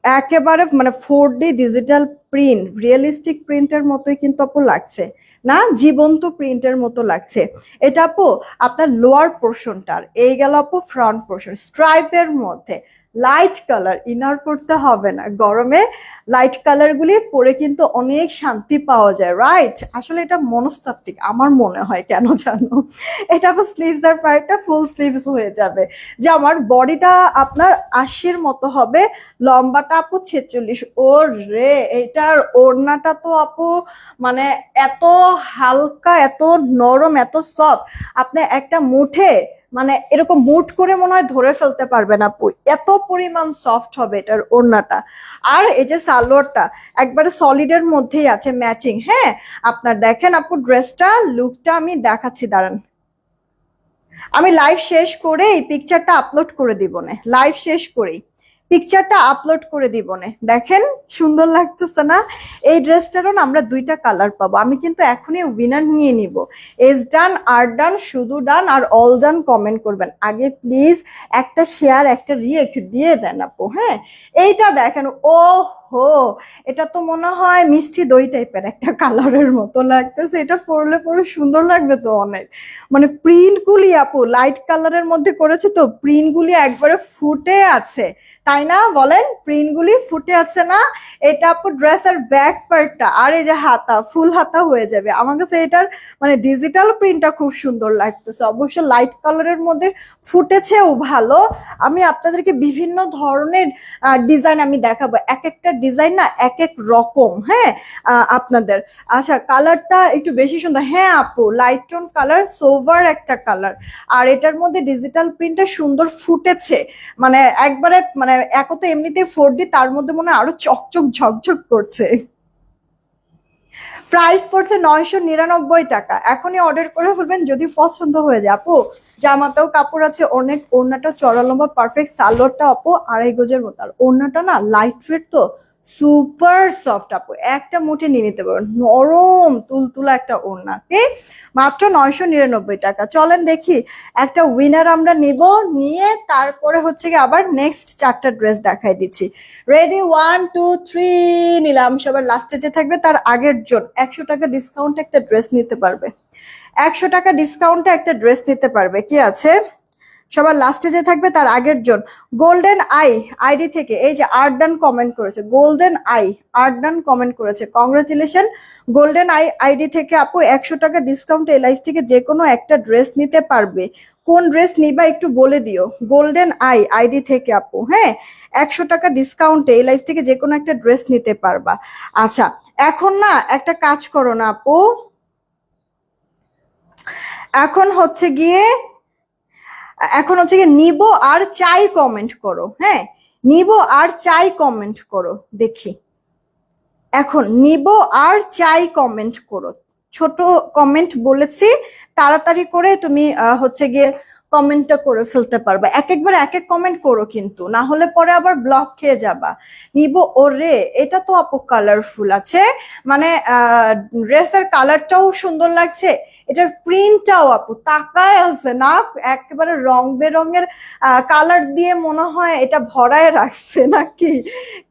একেবারে মানে 4D ডিজিটাল প্রিন্ট, রিয়েলিস্টিক প্রিন্টের মতোই কিন্তু আপু লাগছে না, জীবন্ত প্রিন্টের মতো লাগছে। এটা আপু আপনার লোয়ার পোর্শনটার, এই গেল আপু ফ্রন্ট পোর্শন, স্ট্রাইপের মধ্যে লাইট কালার। ইনার করতে হবে না, গরমে লাইট কালার গুলি পরে কিন্তু অনেক শান্তি পাওয়া যায়, রাইট? আসলে এটা মনস্তাত্ত্বিক আমার মনে হয়, কেন জানো? এটা আপু স্লিভস আর পার্টটা ফুল স্লিভস হয়ে যাবে, যে আমার বডিটা আপনার 80-র মতো হবে, লম্বাটা আপু 46। ও রে, এটার ওড়নাটা তো আপু মানে এত হালকা, এত নরম, এত সফট, আপনি একটা মুঠে মানে এরকম মুঠ করে মনে হয় ধরে ফেলতে পারবেন আপু, এত পরিমাণ সফট হবে এটার ওড়নাটা। আর এই যে সালোয়ারটা একবারে সলিডের মধ্যেই আছে, ম্যাচিং। হ্যাঁ, আপনার দেখেন আপু ড্রেসটা, লুকটা আমি দেখাচ্ছি, দাঁড়ান আমি লাইভ শেষ করে এই পিকচারটা আপলোড করে দিব না, লাইভ শেষ করেই পিকচারটা আপলোড করে দিব না। দেখেন সুন্দর লাগতেছে না? এই ড্রেসটারও না আমরা দুইটা কালার পাবো। আমি কিন্তু এখনই উইনার নিয়ে নিব। এস ডান, আর ডান, শুধু ডান আর অল ডান কমেন্ট করবেন। আগে প্লিজ একটা শেয়ার, একটা রিয়েক্ট দিয়ে দেন আপু। হ্যাঁ, এইটা দেখেন, ও হো, এটা তো মনে হয় মিষ্টি দই টাইপের একটা কালারের মতো লাগতেছে। এটা পরলে পরে সুন্দর লাগবে তো অনেক। মানে প্রিন্ট গুলি আপু লাইট কালারের মধ্যে করেছে, তো প্রিন্ট গুলি একবারে ফুটে আছে, তাই না বলেন? প্রিন্ট গুলি ফুটে আছে না? এটা আপু ড্রেসের ব্যাক পার্টটা, আর এই যে হাতা, ফুল হাতা হয়ে যাবে। আমার কাছে এটার মানে ডিজিটাল প্রিন্টটা খুব সুন্দর লাগতেছে, অবশ্য লাইট কালারের মধ্যে ফুটেছেও ভালো। আমি আপনাদেরকে বিভিন্ন ধরনের ডিজাইন আমি দেখাবো, এক একটা ডিজাইন না এক এক রকম। হ্যাঁ, আপনাদের আচ্ছা কালারটা একটু বেশি সুন্দর। হ্যাঁ আপু, লাইট টোন কালার, সোভার একটা কালার, আর এটার মধ্যে ডিজিটাল প্রিন্টটা সুন্দর ফুটেছে, মানে একবারে মানে এক তো এমনিতে 4D, তার মধ্যে মনে হয় আরো চকচক ঝকঝক করছে। প্রাইস পড়ছে 999 টাকা। এখনই অর্ডার করে ফেলবেন যদি পছন্দ হয়ে যায়। আপু জামাতেও কাপড় আছে অনেক, ওড়নাটা চড়া লম্বা পারফেক্ট, সালোয়ারটা আপু 2.5 গজের মতো, আর ওড়নাটা না লাইট ওয়েট, তো সুপার সফট আপু, একটা মুঠে নিয়ে নিতে পারবেন, নরম তুলতুলা একটা ওড়না। মাত্র 999 টাকা। চলেন দেখি একটা উইনার আমরা নিব, নিয়ে তারপরে হচ্ছে কি আবার নেক্সট 4টা ড্রেস দেখাই দিচ্ছি। রেডি, 1 2 3, নিলাম। সবার লাস্টে যে থাকবে তার আগের জন 100 টাকা ডিসকাউন্টে একটা ড্রেস নিতে পারবে, 100 টাকা ডিসকাউন্টে একটা ড্রেস নিতে পারবে। কি আছে? সবার লাস্টে যে থাকবে তার আগের জন। গোল্ডেন আই আইডি থেকে এই যে আর্টডান কমেন্ট করেছে, গোল্ডেন আই আর্টডান কমেন্ট করেছে, কংগ্রাচুলেশন। গোল্ডেন আই আইডি থেকে আপু 100 টাকা ডিসকাউন্টে এলাইফ থেকে যে কোনো একটা ড্রেস নিতে পারবে। কোন ড্রেস নিবা একটু বলে দিও। গোল্ডেন আই আইডি থেকে আপু, হ্যাঁ 100 টাকা ডিসকাউন্টে এলাইফ থেকে যে কোনো একটা ড্রেস নিতে পারবা। আচ্ছা এখন না একটা কাজ করো না আপু, এখন হচ্ছে গিয়ে নিব আর চাই কমেন্ট করো। হ্যাঁ, নিব আর চাই কমেন্ট করো দেখি। এখন নিব আর চাই কমেন্ট করো, ছোট কমেন্ট বলেছি, তাড়াতাড়ি করে তুমি হচ্ছে গিয়ে কমেন্টটা করে ফেলতে পারবা। একবার এক এক কমেন্ট করো কিন্তু, না হলে পরে আবার ব্লক খেয়ে যাবা। নিব, ওরে এটা তো আপু কালারফুল আছে, মানে ড্রেসের কালারটাও সুন্দর লাগছে, এটার প্রিন্টটাও আপু তাকায় আছে না, একেবারে রং বেরঙের কালার দিয়ে মনে হয় এটা ভরায় রাখছে নাকি,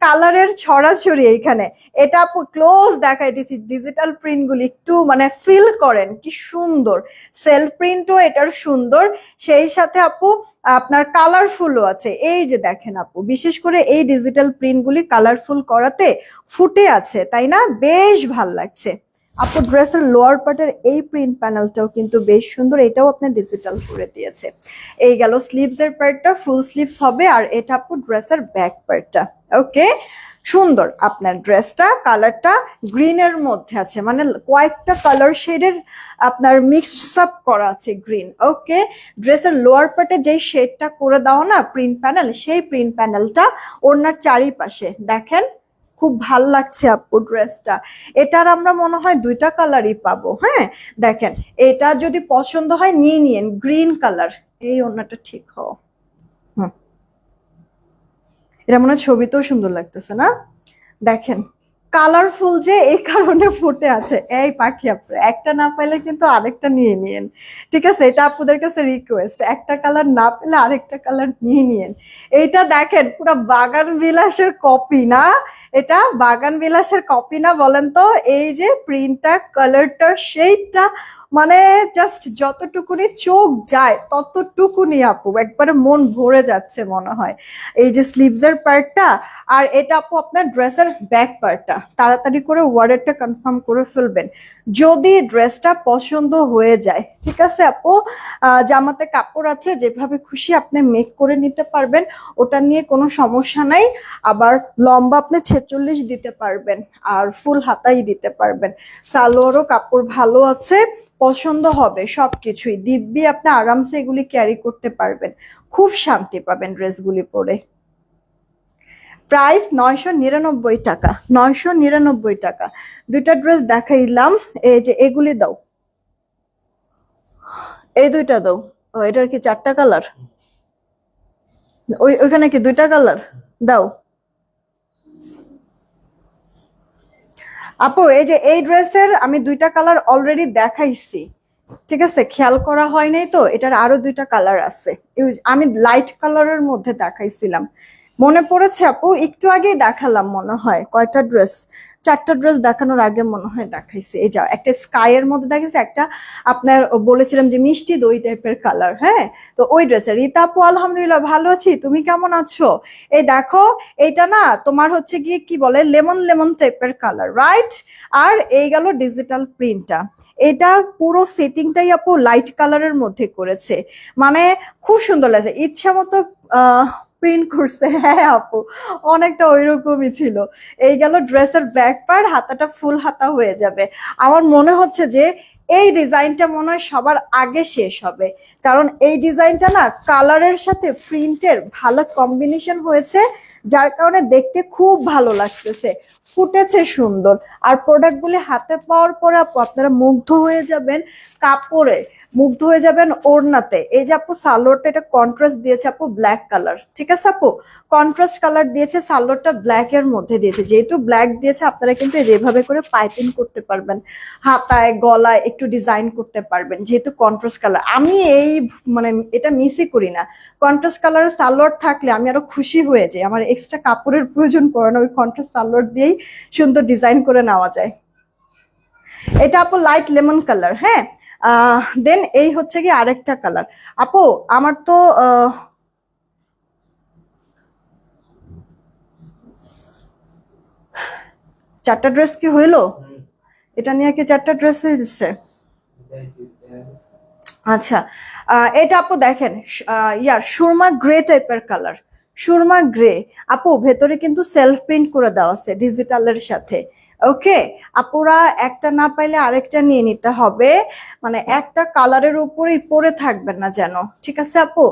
কালারের ছড়াছড়ি এইখানে। এটা আপু ক্লোজ দেখাই দিচ্ছি, ডিজিটাল প্রিন্ট গুলি একটু মানে ফিল করেন কি সুন্দর, সেলফ প্রিন্টও এটার সুন্দর, সেই সাথে আপু আপনার কালারফুলও আছে। এই যে দেখেন আপু, বিশেষ করে এই ডিজিটাল প্রিন্ট গুলি কালারফুল করাতে ফুটে আছে, তাই না? বেশ ভাল লাগছে আপু। ড্রেসের লোয়ার পার্টের এই প্রিন্ট প্যানেলটাও কিন্তু বেশ সুন্দর, এটাও আপনার ডিজিটাল করে দিয়েছে। এই গেল স্লিভস এর পার্টটা, ফুল স্লিভস হবে, আর এটা আপু ড্রেসের ব্যাক পার্টটা। ওকে, সুন্দর আপনার ড্রেসটা, কালারটা গ্রিনের মধ্যে আছে, মানে কয়েকটা কালার শেডের আপনার মিক্স আপ করা আছে গ্রিন। ওকে, ড্রেসের লোয়ার পার্টে যেই শেডটা করে দাও না প্রিন্ট প্যানেল, সেই প্রিন্ট প্যানেলটা ওড়নার চারিপাশে দেখেন খুব ভাল লাগছে আপু ড্রেসটা। এটার আমরা মনে হয় দুইটা কালারই পাবো। হ্যাঁ দেখেন, এটা যদি পছন্দ হয় নিয়ে নিয়েন, গ্রিন কালার। এই ওড়নাটা ঠিক হও। হুম, এটা মনে হয় ছবিতেও সুন্দর লাগতেছে না? দেখেন কালারফুল যে এই কারণে ফুটে আছে। এই পাখি আপু, একটা না পাইলে কিন্তু আরেকটা নিয়ে নিয়েন, ঠিক আছে? এটা আপুদের কাছে রিকোয়েস্ট, একটা কালার না পেলে আরেকটা কালার নিয়ে নিয়েন। এইটা দেখেন পুরো বাগান বিলাসের কপি না? এটা বাগান বিলাসের কপি না বলেন তো? এই যে প্রিন্টটা, কালারটা, শেডটা, মানে জাস্ট যতটুকুনি চোখ যায় ততটুকুনি আপু, একবারে মন ভরে যাচ্ছে মনে হয়। এই যে স্লিভসের পার্টটা, আর এটা আপু আপনার ড্রেসের ব্যাক পার্টটা। তাড়াতাড়ি করে ওয়ার্ডারটা কনফার্ম করে ফেলবেন যদি ড্রেসটা পছন্দ হয়ে যায়, ঠিক আছে আপু? জামাতে কাপড় আছে, যেভাবে খুশি আপনি মেক করে নিতে পারবেন, ওটা নিয়ে কোনো সমস্যা নাই। আবার লম্বা আপনি 46 দিতে পারবেন, আর ফুল হাতাই দিতে পারবেন। সালোয়ারও কাপড় ভালো আছে, পছন্দ হবে সবকিছুই। দিব্যি আপনি আরামসে এগুলি ক্যারি করতে পারবেন, খুব শান্তি পাবেন ড্রেসগুলি পরে। প্রাইস 999 টাকা, 999 টাকা। দুইটা ড্রেস দেখাইলাম, এই যে এগুলি দাও, এই দুইটা দাও। ও এটার কি চারটা কালার? ওইখানে কি দুইটা কালার? দাও আপু। এই যে এই ড্রেসের আমি দুইটা কালার অলরেডি দেখাইছি, ঠিক আছে? খেয়াল করা হয় নাই তো, এটার আরো দুইটা কালার আছে। আমি লাইট কালারের মধ্যে দেখাইছিলাম, মনে পড়েছে আপু? একটু আগেই দেখালাম মনে হয়। কয়টা ড্রেস? চারটা ড্রেস দেখানোর আগে মনে হয় দেখাইছি। এই যাও, একটা স্কাই এর মধ্যে দেখাইছি, একটা আপনার বলেছিলাম যে মিষ্টি দই টাইপের কালার। হ্যাঁ, তো ওই ড্রেসের। রীতা আপু আলহামদুলিল্লাহ ভালো আছি, তুমি কেমন আছো? এই দেখো, এইটা না তোমার হচ্ছে গিয়ে কি বলে, লেমন লেমন টাইপের কালার, রাইট? আর এই গেল ডিজিটাল প্রিন্টটা। এটা পুরো সেটিংটাই আপু লাইট কালারের মধ্যে করেছে, মানে খুব সুন্দর লাগছে, ইচ্ছা মতো প্রিন্ট করছে। হ্যাঁ আপু, অনেকটা ওইরকমই ছিল। এই গেল ড্রেসের ব্যাক পার্ট, হাতাটা ফুল হাতা হয়ে যাবে। আমার মনে হচ্ছে যে এই ডিজাইনটা মনে হয় সবার আগে শেষ হবে, কারণ এই ডিজাইনটা না কালারের সাথে প্রিন্টের ভালো কম্বিনেশন হয়েছে, যার কারণে দেখতে খুব ভালো লাগতেছে, ফুটেছে সুন্দর। আর প্রোডাক্টগুলি হাতে পাওয়ার পরে আপু আপনারা মুগ্ধ হয়ে যাবেন কাপড়ে, মুগ্ধ হয়ে যাবেন ওড়নাতে। এই যে আপু সালোয়ারটা, এটা কন্ট্রাস্ট দিয়েছে আপু ব্ল্যাক কালার, ঠিক আছে আপু? কন্ট্রাস্ট কালার দিয়েছে, সালোয়ারটা ব্ল্যাক এর মধ্যে দিয়েছে। যেহেতু ব্ল্যাক দিয়েছে, আপনারা কিন্তু যেভাবে করে পাইপিং করতে পারবেন, হাতায় গলায় একটু ডিজাইন করতে পারবেন, যেহেতু কন্ট্রাস্ট কালার। আমি এই মানে এটা মিসই করি না, কন্ট্রাস্ট কালারের সালোয়ার থাকলে আমি আরো খুশি হয়ে যাই, আমার এক্সট্রা কাপড়ের প্রয়োজন পড়ে না, ওই কন্ট্রাস্ট সালোয়ার দিয়েই সুন্দর ডিজাইন করে নেওয়া যায়। এটা আপু লাইট লেমন কালার। হ্যাঁ, দেন এই হচ্ছে কি আরেকটা কালার। আপু আমার তো চারটা ড্রেস কি হইলো? এটা নিয়ে কি চারটা ড্রেস হয়ে যাচ্ছে? আচ্ছা, এটা আপু দেখেন, ইয়ার সুরমা গ্রে টাইপের কালার, সুরমা গ্রে। আপু ভেতরে কিন্তু সেলফ প্রিন্ট করে দেওয়া আছে ডিজিটালের সাথে। ওকে, আপুরা একটা না পাইলে আরেকটা নিয়ে নিতে হবে, মানে একটা কালারের উপরেই পরে থাকবেন না যেন, ঠিক আছে আপু?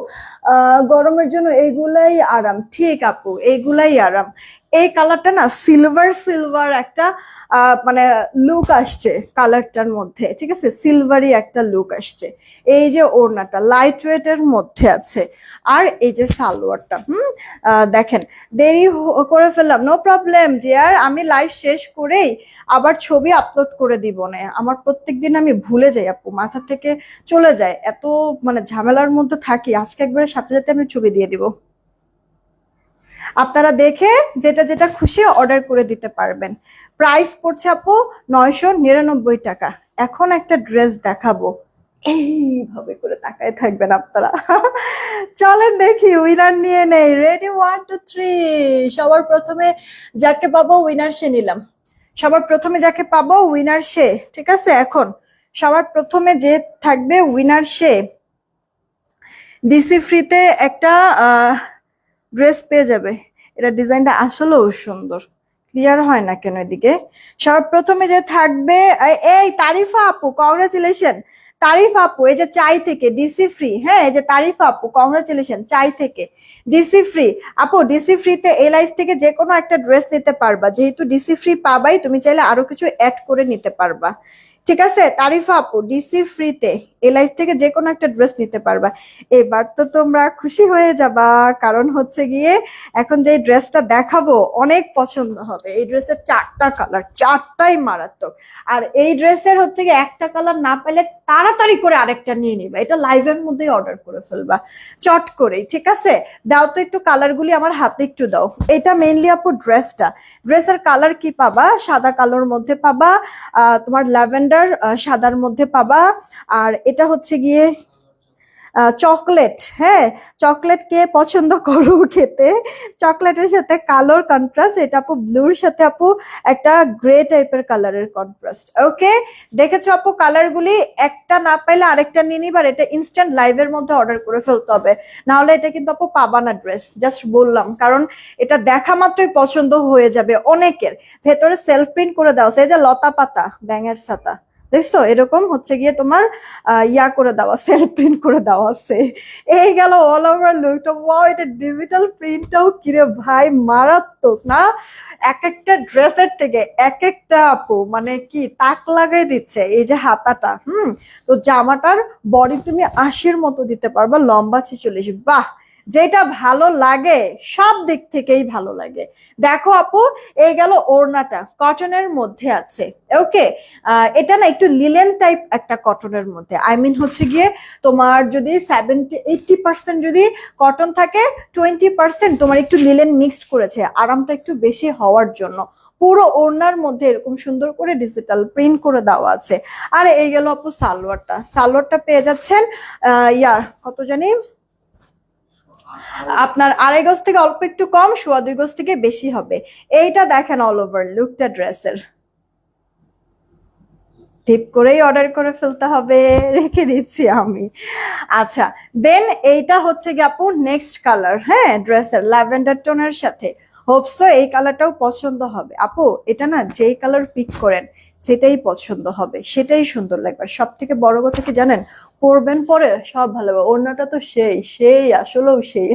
গরমের জন্য এইগুলাই আরাম, ঠিক আপু, এইগুলাই আরাম। এই কালারটা না সিলভার সিলভার একটা মানে লুক আসছে কালারটার মধ্যে, ঠিক আছে? সিলভারি একটা লুক আসছে। এই যে ওড়নাটা লাইট ওয়েট এর মধ্যে আছে, আর এই যে সালোয়ারটা, দেখেন দেরি করে ফেললাম, নো প্রবলেম জিয়ার, আমি লাইভ শেষ করেই আবার ছবি আপলোড করে দিব না। আমার প্রত্যেকদিন আমি ভুলে যাই আপু, মাথা থেকে চলে যায়, এত মানে ঝামেলার মধ্যে থাকি। আজকে একবারে সাথে সাথে আমি ছবি দিয়ে দিব, আপনারা দেখে যেটা যেটা খুশি অর্ডার করে দিতে পারবেন। প্রাইস পড়ছে আপু 999 টাকা। এখন একটা ড্রেস দেখাবো, এইভাবে করে তাকায় থাকবেন আপনারা। চলেন দেখি, উইনার নিয়ে নেই। রেডি, 1 2 3। সবার প্রথমে যাকে পাবো উইনার সে নিলাম, সবার প্রথমে যাকে পাবো উইনার সে, ঠিক আছে? এখন সবার প্রথমে যে থাকবে উইনার সে ডিসি ফ্রিতে একটা ড্রেস পেয়ে যাবে। এটা ডিজাইনটা আসলেও সুন্দর, ক্লিয়ার হয় না কেন এদিকে? সবার প্রথমে যে থাকবে এই তারিফা আপু, কংগ্রেচুলেশন। তারিফা আপু এই যে চাই থেকে ডিসি ফ্রি, হ্যাঁ এই যে তারিফা আপু কংগ্রেচুলেশন চাই থেকে ডিসি ফ্রি। আপু ডিসি ফ্রিতে এই লাইফ থেকে যে কোনো একটা ড্রেস নিতে পারবা, যেহেতু ডিসি ফ্রি পাবাই, তুমি চাইলে আরো কিছু অ্যাড করে নিতে পারবা। ঠিক আছে তারিফা আপু, ডিসি ফ্রিতে এই লাইফ থেকে যে কোনো একটা ড্রেস নিতে পারবা। এবার তো তোমরা খুশি হয়ে যাবা, কারণ হচ্ছে গিয়ে এখন যে ড্রেসটা দেখাবো অনেক পছন্দ হবে। এই ড্রেসের 4টা কালার, 4টাই মারাত্মক। আর এই ড্রেসের হচ্ছে গিয়ে একটা কালার না পেলে তাড়াতাড়ি করে আরেকটা নিয়ে নিবা, এটা লাইভের মধ্যেই অর্ডার করে ফেলবা চট করেই। ঠিক আছে, দাও তো একটু কালারগুলি আমার হাতে একটু দাও। এটা মেইনলি আপু ড্রেসের কালার কি পাবা, সাদা কালোর মধ্যে পাবা, তোমার ল্যাভেন্ডার সাদার মধ্যে পাবা। আর এটা হচ্ছে গিয়ে চকলেট। হ্যাঁ, চকলেট কে পছন্দ করো খেতে, চকলেটের সাথে কালোর কন্ট্রাস্ট, এটা আপু ব্লুর সাথে আপু একটা গ্রে টাইপের কালারের কন্ট্রাস্ট। ওকে, দেখেছো আপু কালারগুলি, একটা না পাইলে আরেকটা নিয়ে নিবার, এটা ইনস্ট্যান্ট লাইভের মধ্যে অর্ডার করে ফেলতে হবে, না হলে এটা কিন্তু আপু পাবা না ড্রেস। জাস্ট বললাম, কারণ এটা দেখা মাত্রই পছন্দ হয়ে যাবে অনেকের। ভেতরে সেলফ প্রিন্ট করে দাও, সেই যে লতা পাতা ব্যাঙের ছাতা, দেখছো এরকম হচ্ছে গিয়ে তোমার ইয়া করে দেওয়া, সেলফ প্রিন্ট করে দেওয়া আছে। এই গেল অল ওভার লুকটা। ওয়াও, এটা ডিজিটাল প্রিন্টটাও কিরে ভাই মারাত্মক না, এক একটা ড্রেসের থেকে এক একটা আপু মানে কি তাক লাগাই দিচ্ছে। এই যে হাতাটা, তো জামাটার বডি তুমি 80-র মতো দিতে পারবা, লম্বা 46। বাহ, যেটা ভালো লাগে সব দিক থেকেই ভালো লাগে। দেখো আপু, এই গেল ওড়নাটা কটনের মধ্যে আছে। ওকে, এটা না একটু লিলেন টাইপ একটা কটনের মধ্যে, আই মিন হচ্ছে গিয়ে তোমার যদি 70-80% যদি কটন থাকে, 20% তোমার একটু লিলেন মিক্সড করেছে, আরামটা একটু বেশি হওয়ার জন্য। পুরো ওড়নার মধ্যে এরকম সুন্দর করে ডিজিটাল প্রিন্ট করে দেওয়া আছে। আর এই গেল আপু সালোয়ারটা পেয়ে যাচ্ছেন ইয়ার কত জানি, আপনার 2.5 গজ থেকে অল্প একটু কম, 2.25 গজ থেকে বেশি হবে। এইটা দেখেন অল ওভার লুকটা ড্রেসের, টিপ করেই অর্ডার করে ফেলতে হবে, রেখে দিচ্ছি আমি। আচ্ছা, দেন এইটা হচ্ছে কি আপু নেক্সট কালার, হ্যাঁ ড্রেসের ল্যাভেন্ডার টোনের সাথে। হোপসো এই কালারটাও পছন্দ হবে আপু, এটা না যেই কালার পিক করেন সেটাই পছন্দ হবে, সেটাই সুন্দর লাগবে। সব থেকে বড় কথা কি জানেন, পরবেন পরে সব ভালো হবে। ওড়নাটা তো সেই সেই আসলেও সেই।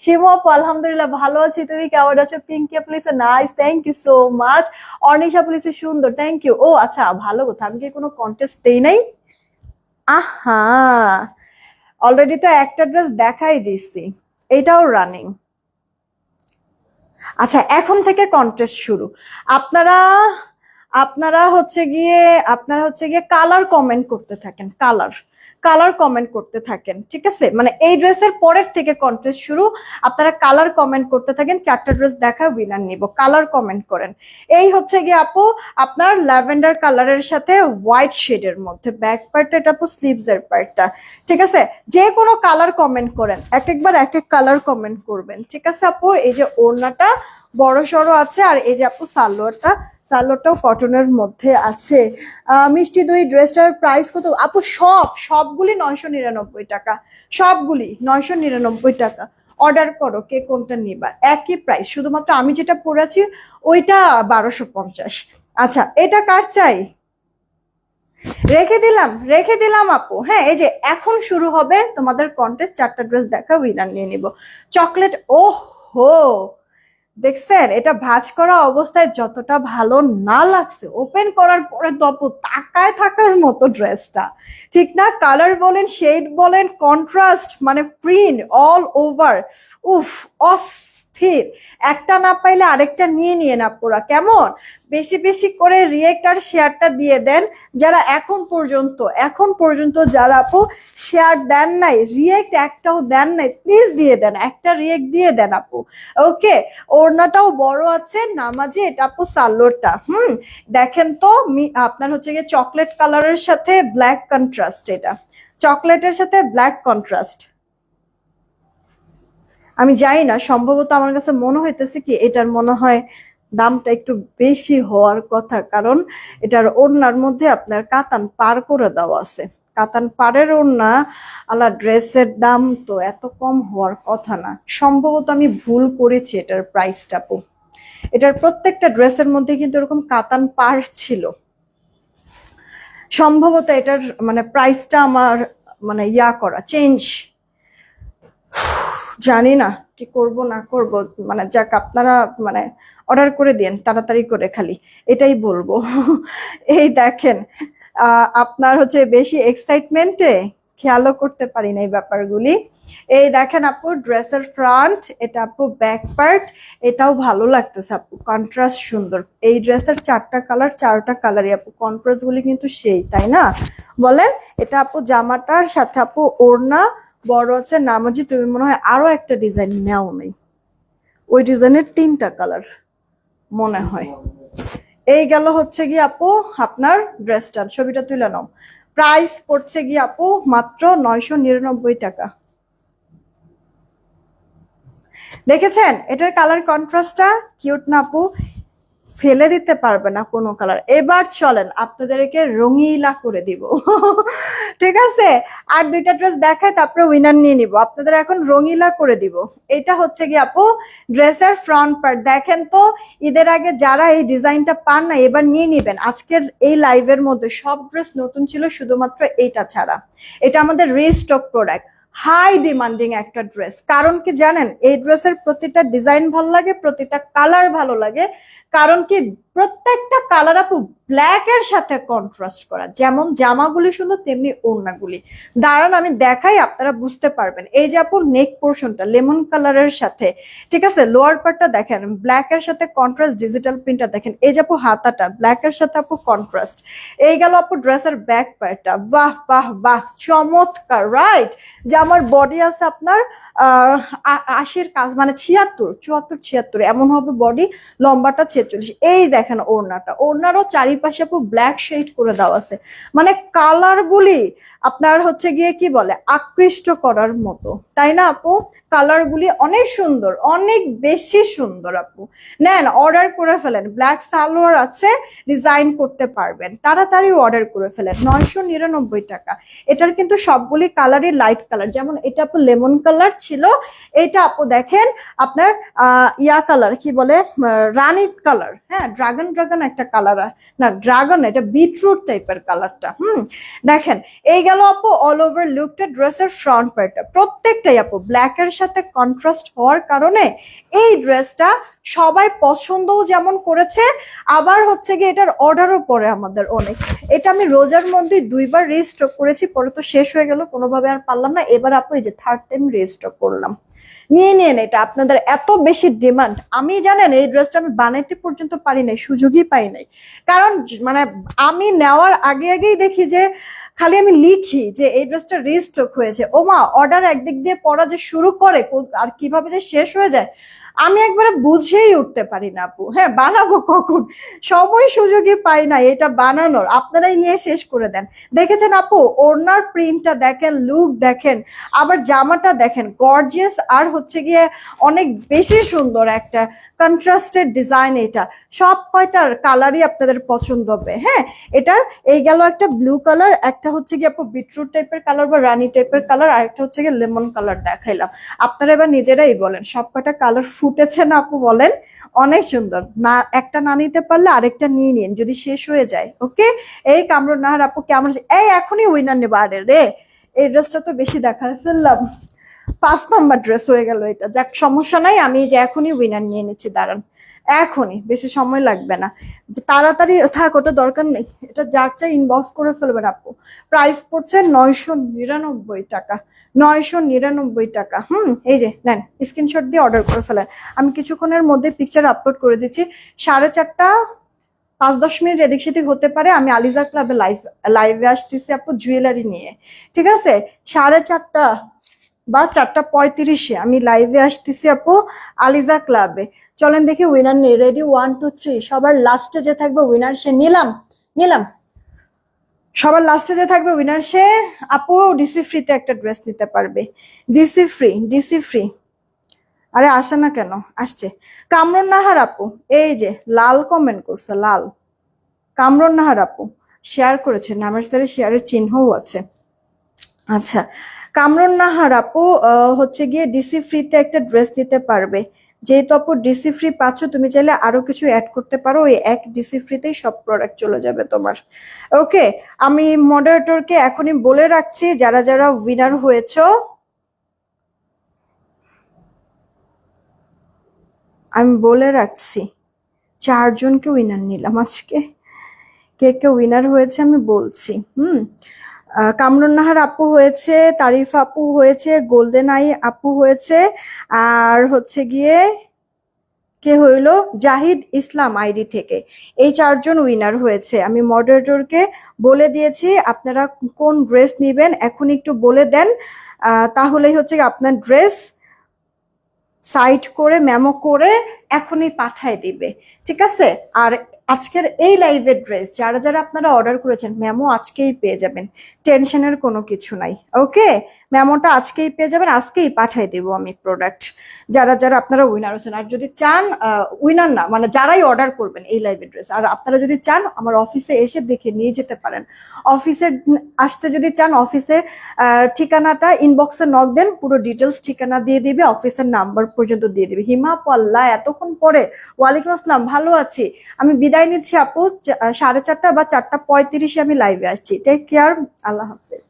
শিমু আপু আলহামদুলিল্লাহ ভালো আছি, তুমি কেমন আছো? পিঙ্কি আপু লিখছে nice, thank you so much. Arnisha আপু লিখছে সুন্দর, থ্যাংক ইউ। ও আচ্ছা, ভালো কথা, আমি কি কোনো কন্টেস্ট দেই নাই? আহা, অলরেডি তো একটা ড্রেস দেখাই দিছি, এটাও রানিং। আচ্ছা, এখন থেকে কন্টেস্ট শুরু। আপনারা আপনারা হচ্ছে গিয়ে কালার কমেন্ট করতে থাকেন, কালার কমেন্ট করতে থাকেন। ঠিক আছে, মানে এই ড্রেসের পরের থেকে কন্টেস্ট শুরু। আপনারা কালার কমেন্ট করতে থাকেন, 4টা ড্রেস দেখা উইনার নিব, কালার কমেন্ট করেন। এই হচ্ছে গিয়ে আপু আপনার ল্যাভেন্ডার কালারের সাথে হোয়াইট শেডের মধ্যে ব্যাক পার্টটা, এটা আপু স্লিভস এর পার্টটা। ঠিক আছে, যে কোনো কালার কমেন্ট করেন, একবার এক এক কালার কমেন্ট করবেন। ঠিক আছে আপু, এই যে ওড়নাটা বড় সড়ো আছে, আর এই যে আপু সালোয়ারটাও কটনের মধ্যে আছে। মিষ্টি দই ড্রেসটার প্রাইস কত আপু? সবগুলি 999 টাকা, সবগুলি 999 টাকা। অর্ডার করো, কে কোনটা নিবা, একই প্রাইস, শুধুমাত্র আমি যেটা পরেছি ওইটা 1250। আচ্ছা, এটা কার চাই? রেখে দিলাম আপু। হ্যাঁ, এই যে এখন শুরু হবে তোমাদের কন্টেস্ট, 4টা ড্রেস দেখা উইনার নিয়ে নিব। চকলেট, ওহো দেখছেন, এটা ভাঁজ করা অবস্থায় যতটা ভালো না লাগছে, ওপেন করার পরে তো আপু তাকায় থাকার মতো ড্রেসটা। ঠিক না, কালার বলেন, শেড বলেন, কন্ট্রাস্ট মানে প্রিন্ট অল ওভার, উফ অস্থির। একটা না পাইলে আরেকটা নিয়ে না পুরা। কেমন, বেশি বেশি করে রিয়েক্ট আর শেয়ারটা দিয়ে দেন। যারা এখন পর্যন্ত যারা আপু শেয়ার দেন নাই, রিয়েক্ট একটাও দেন নাই, প্লিজ দিয়ে দেন, একটা রিয়েক্ট দিয়ে দেন আপু। ওকে, ওড়নাটাও বড় আছে নামাজে, এটা আপু সালোয়ারটা দেখেন তো, আপনার হচ্ছে গিয়ে চকলেট কালারের সাথে ব্ল্যাক কন্ট্রাস্ট, এটা চকলেটের সাথে ব্ল্যাক কন্ট্রাস্ট। আমি জানি না, সম্ভবত আমার কাছে মনে হইতেছে কি এটার মনে হয় দামটা একটু বেশি হওয়ার কথা, কারণ এটার ওড়নার মধ্যে আপনার কাতান পার করে দেওয়া আছে। কাতান পাড়ের ওড়না আলা ড্রেসের দাম তো এত কম হওয়ার কথা না। সম্ভবত আমি ভুল করেছি এটার প্রাইসটা আপু। এটার প্রত্যেকটা ড্রেসের মধ্যে কিন্তু এরকম কাতান পার ছিল। সম্ভবত এটার মানে প্রাইসটা আমার মানে ইয়া করা চেঞ্জ, জানি না। কি করব না করব, মানে যাক আপনারা মানে অর্ডার করে দিন তাড়াতাড়ি করে, খালি এটাই বলবো। এই দেখেন আপনার হচ্ছে বেশি এক্সাইটমেন্টে খেয়ালও করতে পারি না এই ব্যাপারগুলি। এই দেখেন আপু ড্রেসের ফ্রন্ট, এটা আপু ব্যাক পার্ট, এটাও ভালো লাগতেছে আপু, কন্ট্রাস্ট সুন্দর। এই ড্রেসের চারটা কালার, চারটা কালারই আপু কন্ট্রাস্ট গুলি কিন্তু সেই, তাই না বলেন? এটা আপু জামাটার সাথে আপু ওড়না বড় আছে নামাজি, তুমি মনে হয় আরো একটা ডিজাইন নেও নেই, ওই ডিজাইনের তিনটা কালার মনে হয়। এই গেল হচ্ছে গিয়ে আপু আপনার ড্রেসটার ছবিটা তুলে নাও। প্রাইস পড়ছে গিয়ে আপু মাত্র 999 টাকা। দেখেছেন এটার কালার কন্ট্রাস্টটা কিউট না আপু? ফেলে দিতে পারবে না কোনো কালার। এবার চলেন আপনাদেরকে রঙিলা করে দিব। ঠিক আছে, আর দুইটা ড্রেস দেখায় তারপরে উইনার নিয়ে নিব, আপনাদের এখন রঙিলা করে দিব। এটা হচ্ছে কি আপু ড্রেসের ফ্রন্ট পার্ট, দেখেন তো ঈদের আগে যারা এই ডিজাইনটা পান না এবার নিয়ে নিবেন। আজকের এই লাইভের মধ্যে সব ড্রেস নতুন ছিল শুধুমাত্র এইটা ছাড়া, এটা আমাদের রিস্টক প্রোডাক্ট, হাই ডিমান্ডিং একটা ড্রেস। কারণ কি জানেন, এই ড্রেসের প্রতিটা ডিজাইন ভালো লাগে, প্রতিটা কালার ভালো লাগে, কারণ কি প্রত্যেকটা কালার আপু ব্ল্যাক এর সাথে কন্ট্রাস্ট করা, যেমন জামাগুলি সুন্দর তেমনি ওড়নাগুলি। দাঁড়ান আমি দেখাই আপনারা বুঝতে পারবেন। এই যে আপু নেক পোর্শনটা লেমন কালারের সাথে, ঠিক আছে, লোয়ার পার্টটা দেখেন ব্ল্যাক এর সাথে কন্ট্রাস্ট, ডিজিটাল প্রিন্টটা দেখেন। এই যে আপু হাতাটা ব্ল্যাক এর সাথে আপু কন্ট্রাস্ট। এই গেল আপু ড্রেসের ব্যাক পার্টটা, বাহ বাহ বাহ চমৎকার, রাইট? যে আমার বডি আছে আপনার 80-র কাজ, মানে 76, 74, 76 এমন হবে বডি, লম্বাটা 46। এই দেখেন ওড়নাটা, ওড়নারও চারিপাশে আপু ব্ল্যাক শেড করে দেওয়া আছে, মানে কালার গুলি আপনার হচ্ছে গিয়ে কি বলে আকৃষ্ট করার মতো, তাই না আপু? কালার গুলি অনেক সুন্দর, অনেক বেশি সুন্দর আপু। নেন অর্ডার করে ফেলেন, ব্ল্যাক সালোয়ার আছে, ডিজাইন করতে পারবেন, তাড়াতাড়ি অর্ডার করে ফেলেন। 999 টাকা। এটার কিন্তু সবগুলি কালারই লাইট কালার, যেমন এটা আপু লেমন কালার ছিল, এটা আপু দেখেন আপনার ইয়া কালার, কি বলে রানী কালার, হ্যাঁ ড্রাগন ড্রাগন একটা কালার, না ড্রাগন এটা বিটরুট টাইপের কালারটা। দেখেন এই গেল আপু অল ওভার লুকটা, ড্রেসের ফ্রন্ট পার্টটা প্রত্যেকটাই আপু ব্ল্যাক এর সাথে কন্ট্রাস্ট হওয়ার কারণে এই ড্রেসটা সবাই পছন্দও যেমন করেছে, আবার হচ্ছে গিয়ে এটার অর্ডারও পড়ে আমাদের অনেক। এটা আমি রোজার মধ্যে 2বার রিস্টক করেছি, পরে তো শেষ হয়ে গেল, কোনোভাবে আর পারলাম না, এবার আপু এই যে 3rd টাইম রিস্টক করলাম। নিয়ে নিন, এটা আপনাদের এত বেশি ডিমান্ড। আমি জানেন এই ড্রেসটা আমি বানাইতে পর্যন্ত পারি নাই, সুযোগই পাই নাই, কারণ মানে আমি নেওয়ার আগে আগেই দেখি যে খালি আমি লিখি যে এই ড্রেসটা রিস্টক হয়েছে, ওমা অর্ডার একদিক দিয়ে পড়া যে শুরু করে আর কিভাবে যে শেষ হয়ে যায় আমি একবারে বুঝেই উঠতে পারি না আপু। হ্যাঁ বানাবো কখন, সময় সুযোগই পাই না এটা বানানোর, আপনারাই নিয়ে শেষ করে দেন। দেখেছেন আপু ওড়নার প্রিন্টটা দেখেন, লুক দেখেন, আবার জামাটা দেখেন গর্জিয়াস, আর হচ্ছে গিয়ে অনেক বেশি সুন্দর একটা কন্ট্রাস্টেড ডিজাইন। এটা সব কয়টার কালারই আপনাদের পছন্দ হবে। হ্যাঁ এটার এই গেল একটা ব্লু কালার, একটা হচ্ছে গিয়ে আপু বিটরুট টাইপের কালার বা রানী টাইপের কালার, আর একটা হচ্ছে গিয়ে লেমন কালার দেখাইলাম। আপনারা এবার নিজেরাই বলেন সব কয়টা কালার ফুটেছে না আপু বলেন? অনেক সুন্দর না, একটা না নিতে পারলে আরেকটা নিয়ে নিন যদি শেষ হয়ে যায়। ওকে এই কামরুন নাহার আপু কেমন, এই এখনই উইনার নেবা? আরে রে এই ড্রেসটা তো বেশি দেখা ফেললাম, 5 নাম্বার ড্রেস হয়ে গেল এটা, যাক সমস্যা নাই, আমি যে এখনই উইনার নিয়ে নিচ্ছি, দাঁড়ান এখনই, বেশি সময় লাগবে না, যে তাড়াতাড়ি থাক ওটা দরকার নেই, এটা যার চাই ইনবক্স করে ফেলবেন আপু। প্রাইস পড়ছে 999 টাকা, 999 টাকা। এই যে নেন স্ক্রিনশট দিয়ে অর্ডার করে ফেলেন, আমি কিছুক্ষণের মধ্যে পিকচার আপলোড করে দিচ্ছি। 4:30 5-10 মিনিট এদিক সেদিক হতে পারে, আমি আলিজা ক্লাবে লাইভে আসতেছি আপু জুয়েলারি নিয়ে, ঠিক আছে? 4:30 বা 4:35 আমি লাইভে আসতেছি আপু আলিজা ক্লাবে। চলেন দেখি উইনার নেই, রেডি 1 2 3, সবার লাস্টে যে থাকবে উইনার সে, নিলাম নিলাম, সবার লাস্টে যে থাকবে উইনার সে। আপু ডিসি ফ্রিতে একটা ড্রেস নিতে পারবে, ডিসি ফ্রি, ডিসি ফ্রি। আরে আসে না কেন, আসছে। কামরুন নাহার আপু এই যে লাল কমেন্ট করছে, লাল, কামরুন নাহার আপু শেয়ার করেছে, নামের সাথে শেয়ারের চিহ্নও আছে। আচ্ছা কামরুন নাহার আপু হচ্ছে গিয়ে ডিসি ফ্রিতে একটা ড্রেস দিতে পারবে, যেহেতু আপু ডিসি ফ্রি পাচ্ছ তুমি চাইলে আরো কিছু অ্যাড করতে পারো, ওই এক ডিসি ফ্রিতেই সব প্রোডাক্ট চলে যাবে তোমার। ওকে আমি মডারেটরকে এখনই বলে রাখছি যারা যারা উইনার হয়েছো, আমি বলে রাখছি 4 জনকে উইনার নিলাম আজকে। কে কে উইনার হয়েছে আমি বলছি। কামরুন নাহার আপু হয়েছে, তারিফ আপু হয়েছে, গোল্ডেন আই আপু হয়েছে, আর হচ্ছে গিয়ে কে হইল জাহিদ ইসলাম আইডি থেকে। এই 4 জন উইনার হয়েছে। আমি মডারেটরকে বলে দিয়েছি আপনারা কোন ড্রেস নেবেন এখন একটু বলে দেন, তাহলেই হচ্ছে আপনার ড্রেস সাইট করে মেমো করে এখনই পাঠায় দিবে, ঠিক আছে? আর আজকের এই লাইভের ড্রেস যারা যারা আপনারা অর্ডার করেছেন মেমো আজকেই পেয়ে যাবেন, টেনশনের কোনো কিছু নাই। ওকে, মেমোটা আজকেই পেয়ে যাবেন, আজকেই পাঠাই দেবো আমি প্রোডাক্ট। যারা যারা আপনারা উইনার হচ্ছেন, আর যদি চান উইনার না মানে যারাই অর্ডার করবেন এই লাইভের ড্রেস, আর আপনারা যদি চান আমার অফিসে এসে দেখে নিয়ে যেতে পারেন। অফিসে আসতে যদি চান অফিসে ঠিকানাটা ইনবক্সে নক দেন, পুরো ডিটেলস ঠিকানা দিয়ে দিবে, অফিসের নাম্বার পর্যন্ত দিয়ে দিবে। হিমা পাল্লা এতক্ষণ পরে, ওয়ালাইকুম আসসালাম, ভালো আছি। আমি বিদায় নিচ্ছি আপু, 4:30 বা 4:35 আমি লাইভে আসছি। টেক কেয়ার, আল্লাহ হাফেজ।